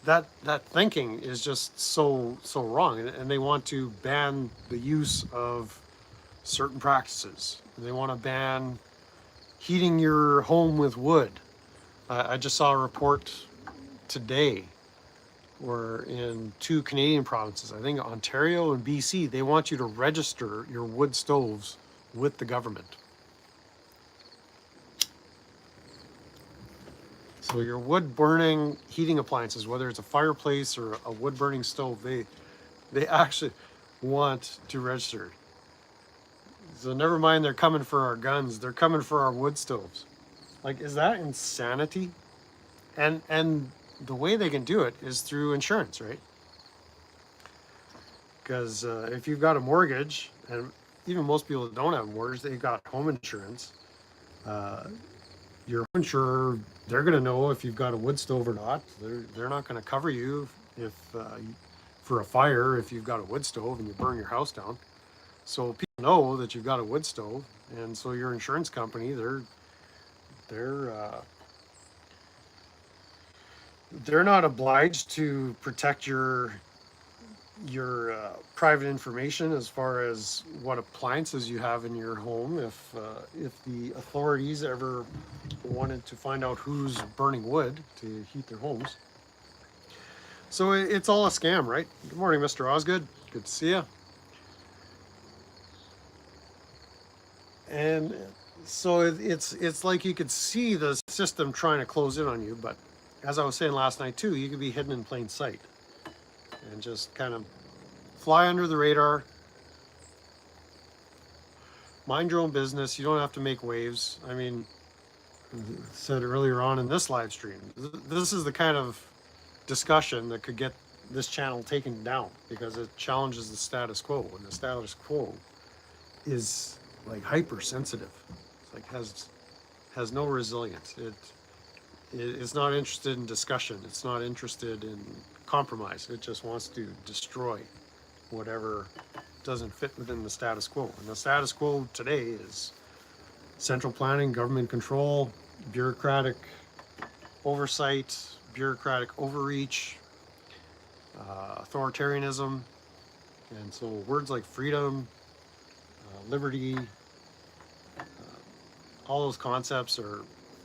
that thinking is just so wrong, and they want to ban the use of certain practices. They want to ban heating your home with wood. I just saw a report today where in 2 Canadian provinces, I think Ontario and BC, they want you to register your wood stoves with the government. So your wood burning heating appliances, whether it's a fireplace or a wood burning stove, they actually want to register. So never mind they're coming for our guns, they're coming for our wood stoves. Like, is that insanity? And the way they can do it is through insurance, right? Because if you've got a mortgage, and even most people that don't have a mortgage, they've got home insurance. Your insurer, they're going to know if you've got a wood stove or not. They're not going to cover you if for a fire if you've got a wood stove and you burn your house down. So people know that you've got a wood stove, and so your insurance company, they're not obliged to protect your private information as far as what appliances you have in your home. If the authorities ever wanted to find out who's burning wood to heat their homes. So it's all a scam, right? Good morning, Mr. Osgood. Good to see you. And so it's like you could see the system trying to close in on you, but as I was saying last night too, you could be hidden in plain sight and just kind of fly under the radar, mind your own business. You don't have to make waves. I mean, I said earlier on in this live stream, this is the kind of discussion that could get this channel taken down because it challenges the status quo, and the status quo is like hypersensitive. It's like has no resilience. It's not interested in discussion. It's not interested in compromise. It just wants to destroy whatever doesn't fit within the status quo. And the status quo today is central planning, government control, bureaucratic oversight, bureaucratic overreach, authoritarianism. And so words like freedom, liberty, all those concepts are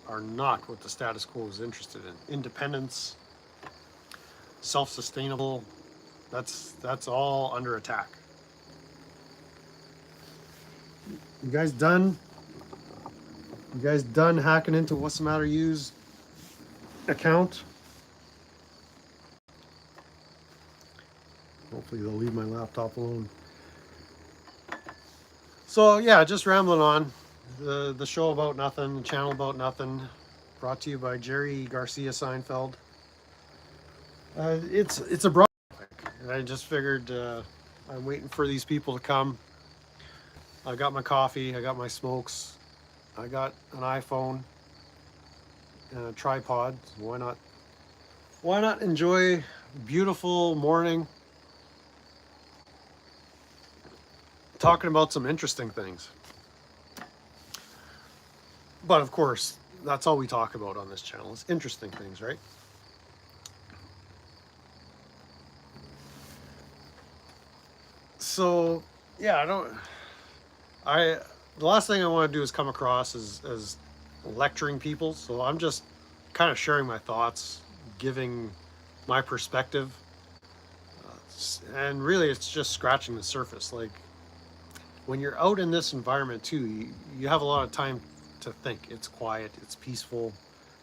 are not what the status quo is interested in. Independence, self-sustainable, that's all under attack. You guys done? You guys done hacking into What's the Matter U's account? Hopefully they'll leave my laptop alone. So yeah, just rambling on. The show about nothing, the channel about nothing, brought to you by Jerry Garcia Seinfeld. It's a broad topic. I just figured I'm waiting for these people to come. I got my coffee, I got my smokes, I got an iPhone and a tripod. So why not enjoy a beautiful morning talking about some interesting things. But of course, that's all we talk about on this channel is interesting things, right? So yeah, the last thing I want to do is come across as lecturing people. So I'm just kind of sharing my thoughts, giving my perspective. And really it's just scratching the surface. Like when you're out in this environment too, you have a lot of time to think. It's quiet, it's peaceful.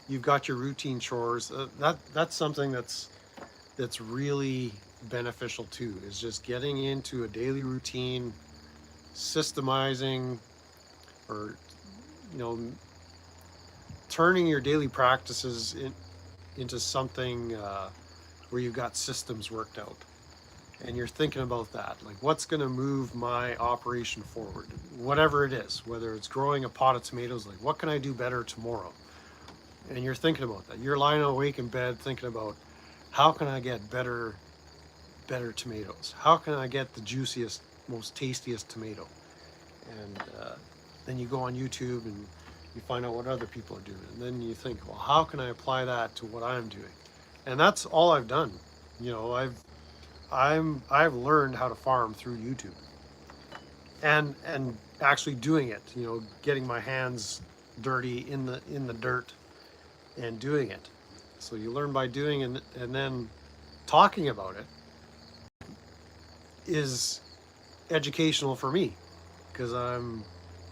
You've got your routine chores. That's something that's really beneficial too, is just getting into a daily routine, systemizing, or turning your daily practices into something where you've got systems worked out and you're thinking about that, like what's going to move my operation forward, whatever it is, whether it's growing a pot of tomatoes, like what can I do better tomorrow? And you're thinking about that. You're lying awake in bed thinking about how can I get better tomatoes? How can I get the juiciest, most tastiest tomato? And then you go on YouTube and you find out what other people are doing. And then you think, well, how can I apply that to what I'm doing? And that's all I've done. I've learned how to farm through YouTube. And actually doing it, getting my hands dirty in the dirt and doing it. So you learn by doing, and then talking about it is educational for me, because I'm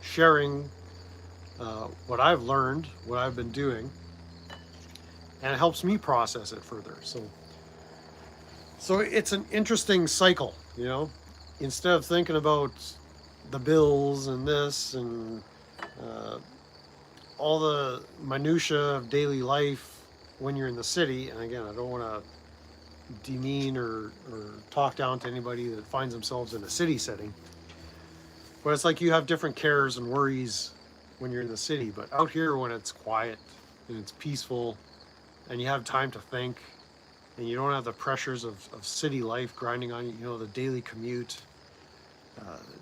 sharing what I've learned, what I've been doing, and it helps me process it further. So it's an interesting cycle, instead of thinking about the bills and this and all the minutia of daily life when you're in the city. And again, I don't want to demean or talk down to anybody that finds themselves in a city setting, but it's like you have different cares and worries when you're in the city. But out here, when it's quiet and it's peaceful and you have time to think and you don't have the pressures of city life grinding on you, the daily commute,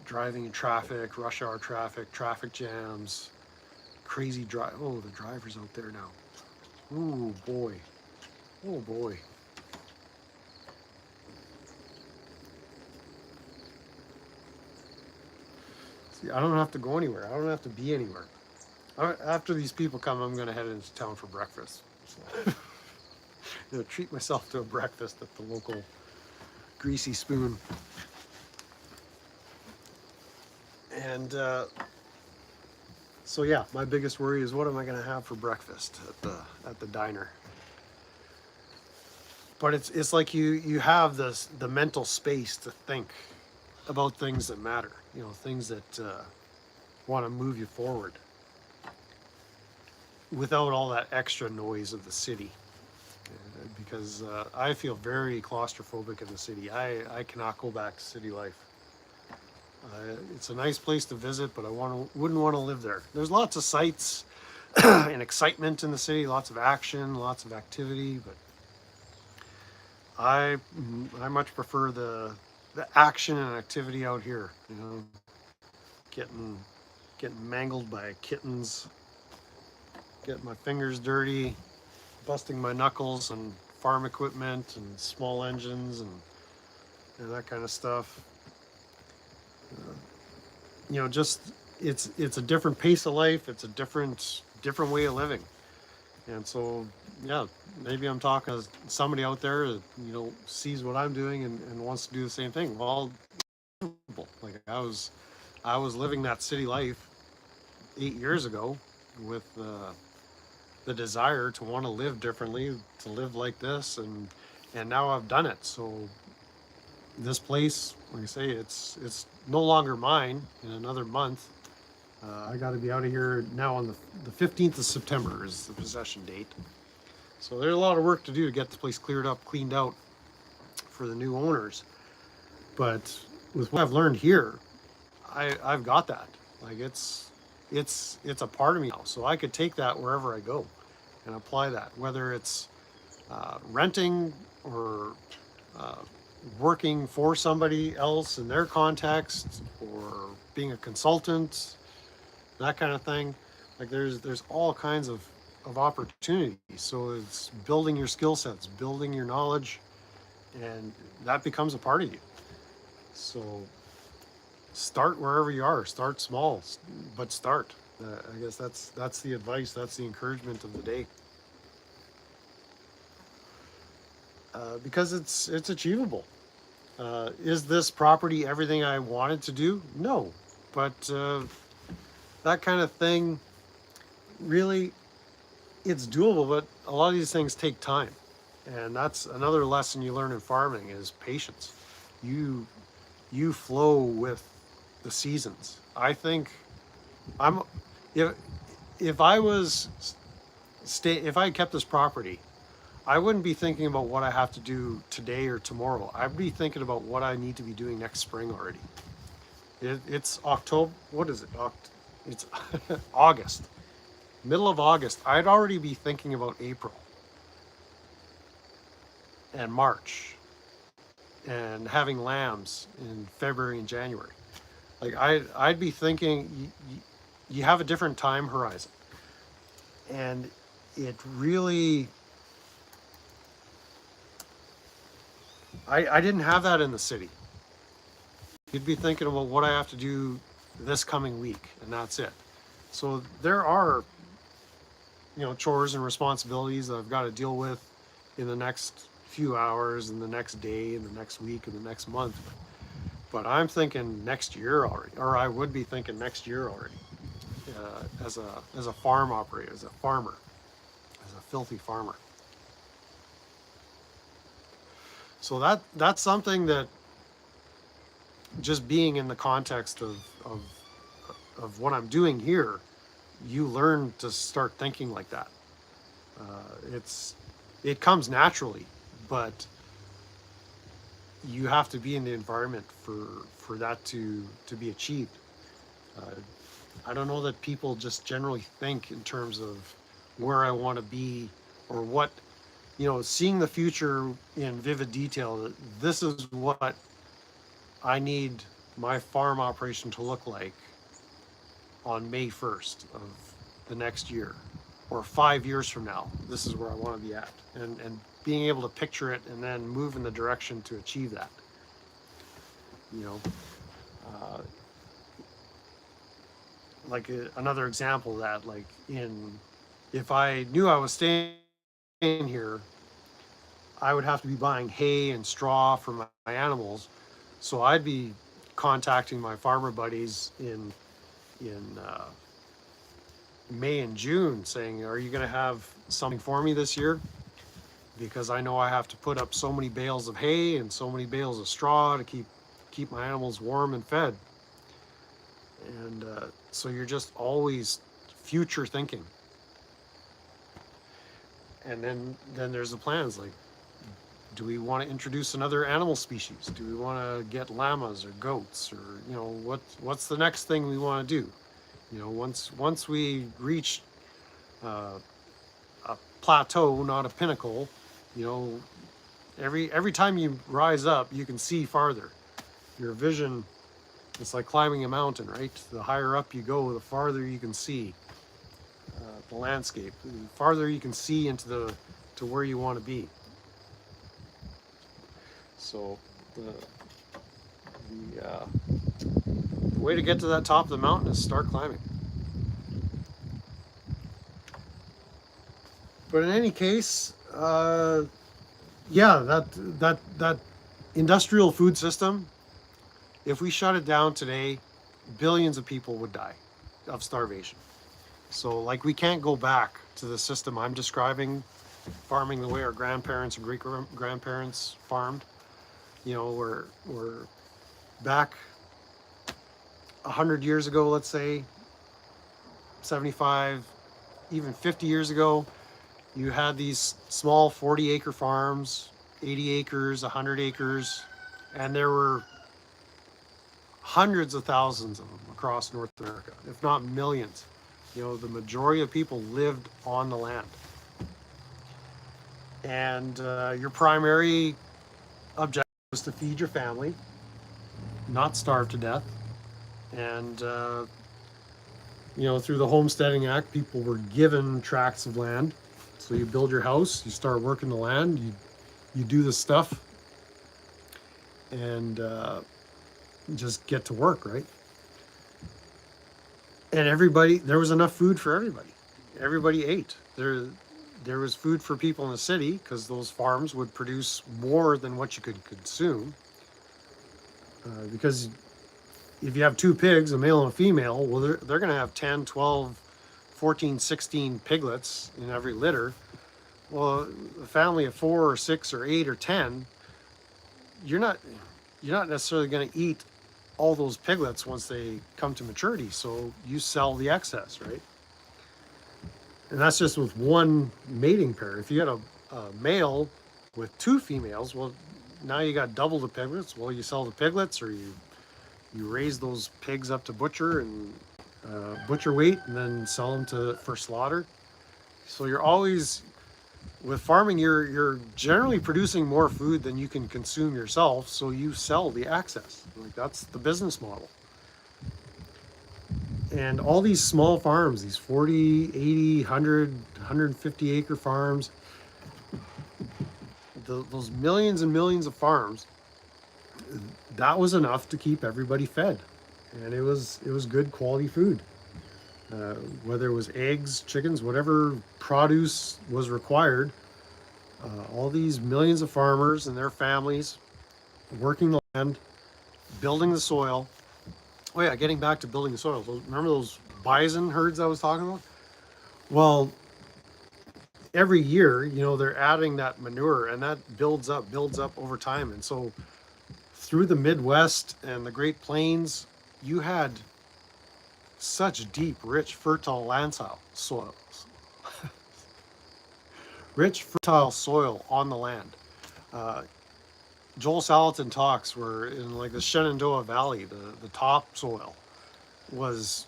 driving in traffic, rush hour traffic jams, crazy drive. Oh, the driver's out there now. Oh boy. See, I don't have to go anywhere. I don't have to be anywhere. After these people come, I'm going to head into town for breakfast. So, treat myself to a breakfast at the local Greasy Spoon. And so yeah, my biggest worry is what am I going to have for breakfast at the diner. But it's like you have the mental space to think about things that matter, things that want to move you forward without all that extra noise of the city. Because I feel very claustrophobic in the city. I cannot go back to city life. It's a nice place to visit, but I wouldn't want to live there. There's lots of sights and excitement in the city, lots of action, lots of activity, but I much prefer the action and activity out here. Getting mangled by kittens, getting my fingers dirty, busting my knuckles and farm equipment and small engines and that kind of stuff. Just it's a different pace of life. It's a different way of living. And so, yeah, maybe I'm talking to somebody out there that, sees what I'm doing and wants to do the same thing. Well, like I was living that city life 8 years ago with the desire to want to live differently, to live like this, and now I've done it. So this place, like I say, it's no longer mine. In another month, I got to be out of here now on the 15th of September is the possession date. So there's a lot of work to do to get the place cleared up, cleaned out for the new owners. But with what I've learned here, I've got that. Like it's a part of me now. So I could take that wherever I go and apply that, whether it's renting or uh, working for somebody else in their context or being a consultant, that kind of thing. Like there's all kinds of opportunities. So it's building your skill sets, building your knowledge, and that becomes a part of you. So start wherever you are. Start small, but start. I guess that's the advice. That's the encouragement of the day. Because it's achievable. Is this property everything I wanted to do? No, but that kind of thing, really, it's doable. But a lot of these things take time, and that's another lesson you learn in farming is patience. You you flow with the seasons. I think I'm if if I was if I had kept this property, I wouldn't be thinking about what I have to do today or tomorrow. I'd be thinking about what I need to be doing next spring already. It's October. What is it? It's August. Middle of August. I'd already be thinking about April and March and having lambs in February and January. Like I'd be thinking you have a different time horizon, and it really I didn't have that in the city. You'd be thinking about what I have to do this coming week, and that's it. So there are, chores and responsibilities that I've got to deal with in the next few hours, and the next day, and the next week, and the next month. But I'm thinking next year already, or I would be thinking next year already, as a farm operator, as a farmer, as a filthy farmer. So that's something that just being in the context of what I'm doing here, you learn to start thinking like that. It comes naturally, but you have to be in the environment for that to be achieved. I don't know that people just generally think in terms of where I want to be or what, seeing the future in vivid detail. This is what I need my farm operation to look like on May 1st of the next year, or 5 years from now. This is where I want to be at, and being able to picture it and then move in the direction to achieve that. Uh, like another example of that, like if I knew I was staying here, I would have to be buying hay and straw for my animals. So I'd be contacting my farmer buddies in May and June saying, are you going to have something for me this year? Because I know I have to put up so many bales of hay and so many bales of straw to keep my animals warm and fed. And so you're just always future thinking. And then there's the plans, like, do we want to introduce another animal species? Do we want to get llamas or goats, or what's the next thing we want to do? Once we reach a plateau, not a pinnacle, every time you rise up, you can see farther. Your vision, it's like climbing a mountain, right? The higher up you go, the farther you can see the landscape, the farther you can see to where you want to be. So the way to get to that top of the mountain is start climbing. But in any case, yeah, that industrial food system, if we shut it down today, billions of people would die of starvation. So like we can't go back to the system I'm describing, farming the way our grandparents and great grandparents farmed. You know, we're back 100 years ago, let's say, 75, even 50 years ago, you had these small 40-acre farms, 80 acres, 100 acres, and there were hundreds of thousands of them across North America, if not millions. You know, the majority of people lived on the land. And your primary objective was to feed your family, not starve to death. And, you know, through the Homesteading Act, people were given tracts of land. So you build your house, you start working the land, you do the stuff, and just get to work, right? And everybody, there was enough food for everybody. Everybody ate. There was food for people in the city because those farms would produce more than what you could consume. Because if you have two pigs, a male and a female, well, they're going to have 10, 12, 14, 16 piglets in every litter. Well, a family of 4 or 6 or 8 or 10, you're not necessarily going to eat all those piglets once they come to maturity. So you sell the excess, right? And that's just with one mating pair. If you had a male with 2 females, well, now you got double the piglets. Well, you sell the piglets, or you raise those pigs up to butcher and butcher weight, and then sell them for slaughter. So you're always, with farming, you're generally producing more food than you can consume yourself. So you sell the excess. Like, that's the business model. And all these small farms, these 40, 80, 100, 150 acre farms, those millions and millions of farms, that was enough to keep everybody fed. And it was good quality food. Whether it was eggs, chickens, whatever produce was required, all these millions of farmers and their families working the land, building the soil. Oh yeah, getting back to building the soil. Remember those bison herds I was talking about? Well, every year, you know, they're adding that manure, and that builds up over time. And so through the Midwest and the Great Plains, you had such deep, rich, fertile land soils. Rich, fertile soil on the land. Joel Salatin talks where in like the Shenandoah Valley, the topsoil was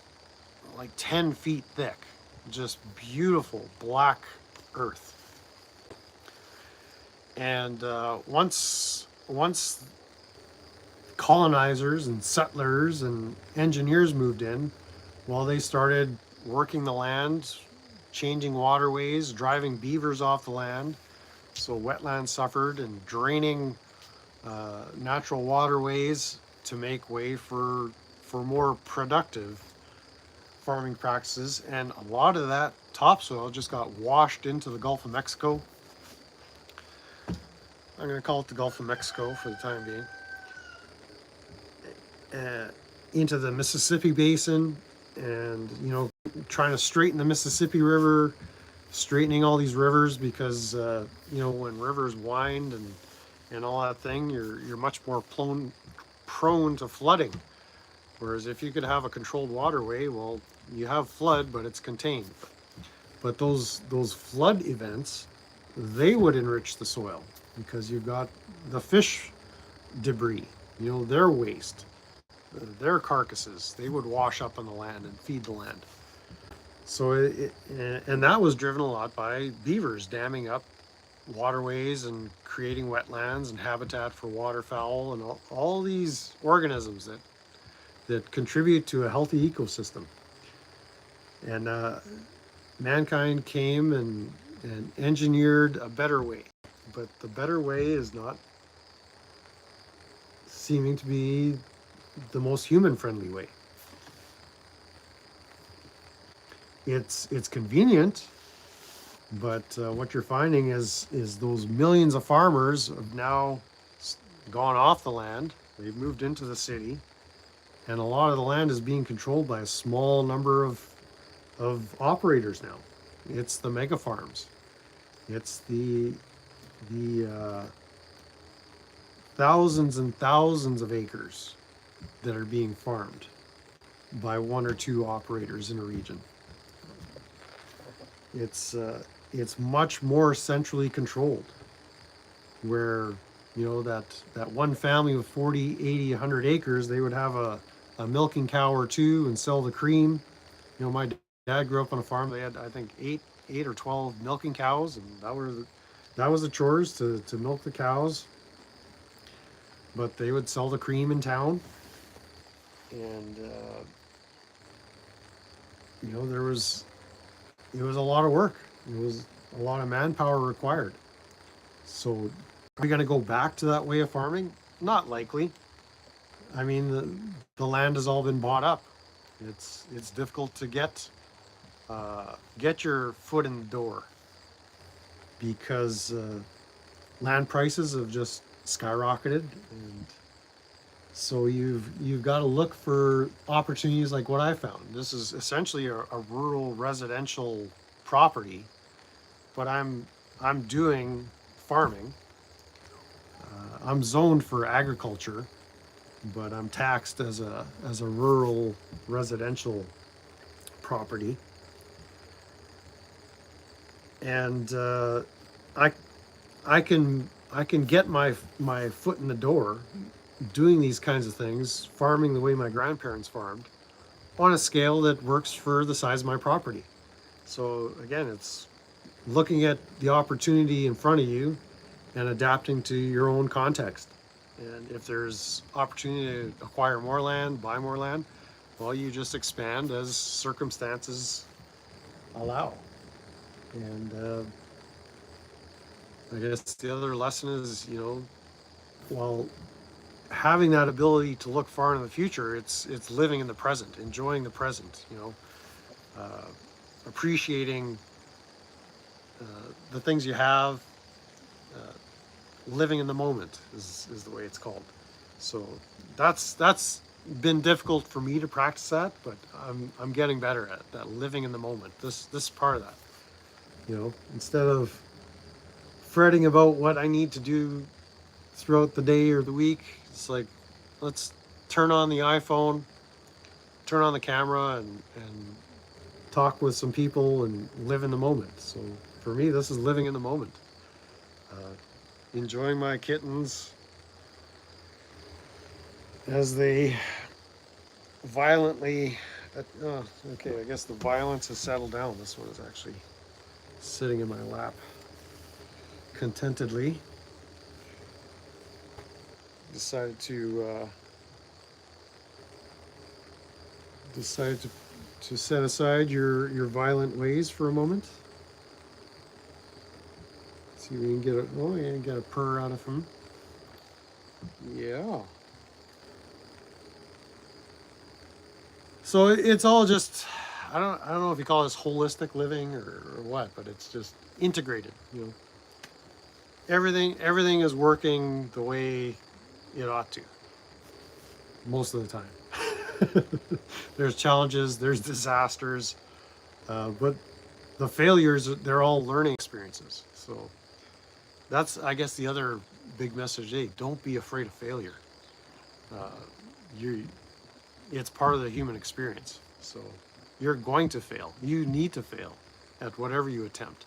like 10 feet thick, just beautiful black earth. And once colonizers and settlers and engineers moved in, well, they started working the land, changing waterways, driving beavers off the land. So wetlands suffered, and draining natural waterways to make way for more productive farming practices. And a lot of that topsoil just got washed into the Gulf of Mexico. I'm going to call it the Gulf of Mexico for the time being. Into the Mississippi Basin, and, you know, trying to straighten the Mississippi River, straightening all these rivers, because you know, when rivers wind and all that thing, you're much more prone to flooding. Whereas if you could have a controlled waterway, well, you have flood, but it's contained. But those flood events, they would enrich the soil, because you've got the fish debris, you know, their waste, their carcasses, they would wash up on the land and feed the land. So and that was driven a lot by beavers damming up waterways and creating wetlands and habitat for waterfowl and all these organisms that contribute to a healthy ecosystem. And mankind came and engineered a better way, but the better way is not seeming to be the most human-friendly way. It's convenient, But what you're finding is those millions of farmers have now gone off the land. They've moved into the city, and a lot of the land is being controlled by a small number of operators now. It's the mega farms. It's the thousands and thousands of acres that are being farmed by one or two operators in a region. It's much more centrally controlled, where that one family with 40, 80, 100 acres, they would have a milking cow or two and sell the cream. My dad grew up on a farm. They had, I think, eight or 12 milking cows, and that was the chores to milk the cows. But they would sell the cream in town, and it was a lot of work. It was a lot of manpower required. So, are we going to go back to that way of farming? Not likely. I mean, the land has all been bought up. It's difficult to get your foot in the door, because land prices have just skyrocketed, and so you've got to look for opportunities like what I found. This is essentially a rural residential property, but I'm doing farming. I'm zoned for agriculture, but I'm taxed as a rural residential property, and I I can get my foot in the door doing these kinds of things, farming the way my grandparents farmed, on a scale that works for the size of my property. So again, it's looking at the opportunity in front of you and adapting to your own context. And if there's opportunity to acquire more land, buy more land, well, you just expand as circumstances allow. And I guess the other lesson is, while having that ability to look far into the future, it's living in the present, enjoying the present, uh, appreciating the things you have, uh, living in the moment is the way it's called. So that's been difficult for me to practice that, but I'm getting better at that, living in the moment. This part of that, instead of fretting about what I need to do throughout the day or the week, it's like, let's turn on the iPhone, turn on the camera, and talk with some people and live in the moment. So for me, this is living in the moment. Enjoying my kittens as they violently, okay, I guess the violence has settled down. This one is actually sitting in my lap contentedly. Decided to set aside your violent ways for a moment. See if we can get a purr out of him. Yeah. So it's all just, I don't know if you call this holistic living or what, but it's just integrated. Everything is working the way it ought to most of the time. There's challenges, there's disasters, but the failures, they're all learning experiences. So that's, I guess, the other big message today. Don't be afraid of failure. It's part of the human experience. So you're going to fail. You need to fail at whatever you attempt,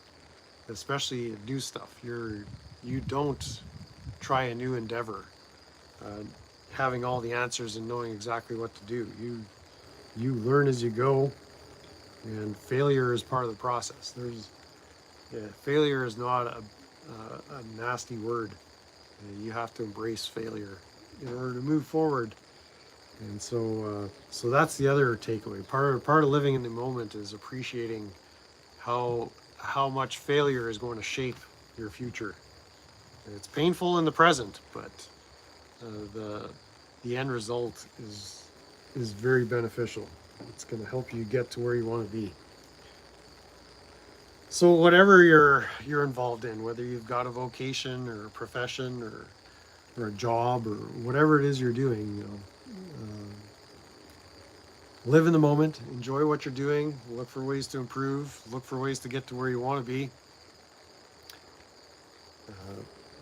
especially new stuff. You don't try a new endeavor having all the answers and knowing exactly what to do. You learn as you go, and failure is part of the process. Failure is not a nasty word. You have to embrace failure in order to move forward. And so that's the other takeaway. Part of living in the moment is appreciating how much failure is going to shape your future. And it's painful in the present, but the end result is very beneficial. It's going to help you get to where you want to be. So whatever you're involved in, whether you've got a vocation or a profession or a job or whatever it is you're doing, live in the moment, enjoy what you're doing, look for ways to improve, look for ways to get to where you want to be.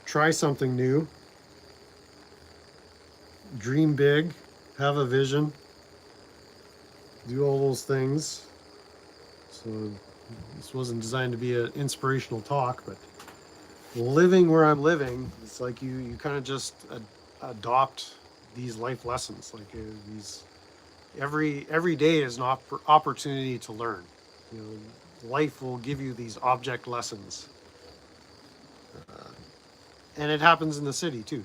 Try something new, dream big, have a vision, do all those things. So this wasn't designed to be an inspirational talk, but living where I'm living, it's like you kind of just adopt these life lessons. Like these every day is an opportunity to learn. You know, life will give you these object lessons, and it happens in the city too.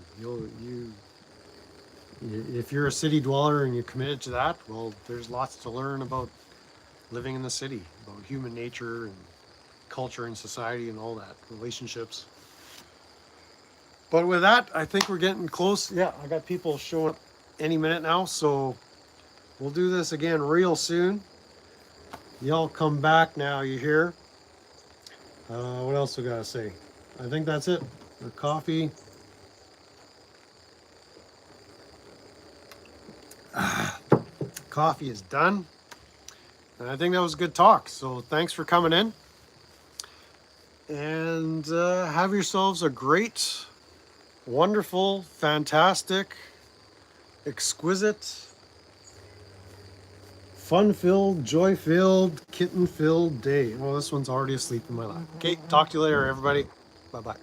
If you're a city dweller and you're committed to that, well, there's lots to learn about living in the city, about human nature and culture and society and all that, relationships. But with that, I think we're getting close. Yeah, I got people showing up any minute now, so we'll do this again real soon. Y'all come back now, you hear? What else we gotta say? I think that's it. The coffee. Coffee is done. And I think that was a good talk. So thanks for coming in. And have yourselves a great, wonderful, fantastic, exquisite, fun-filled, joy-filled, kitten-filled day. Oh, this one's already asleep in my lap. Okay, talk to you later, everybody. Bye-bye.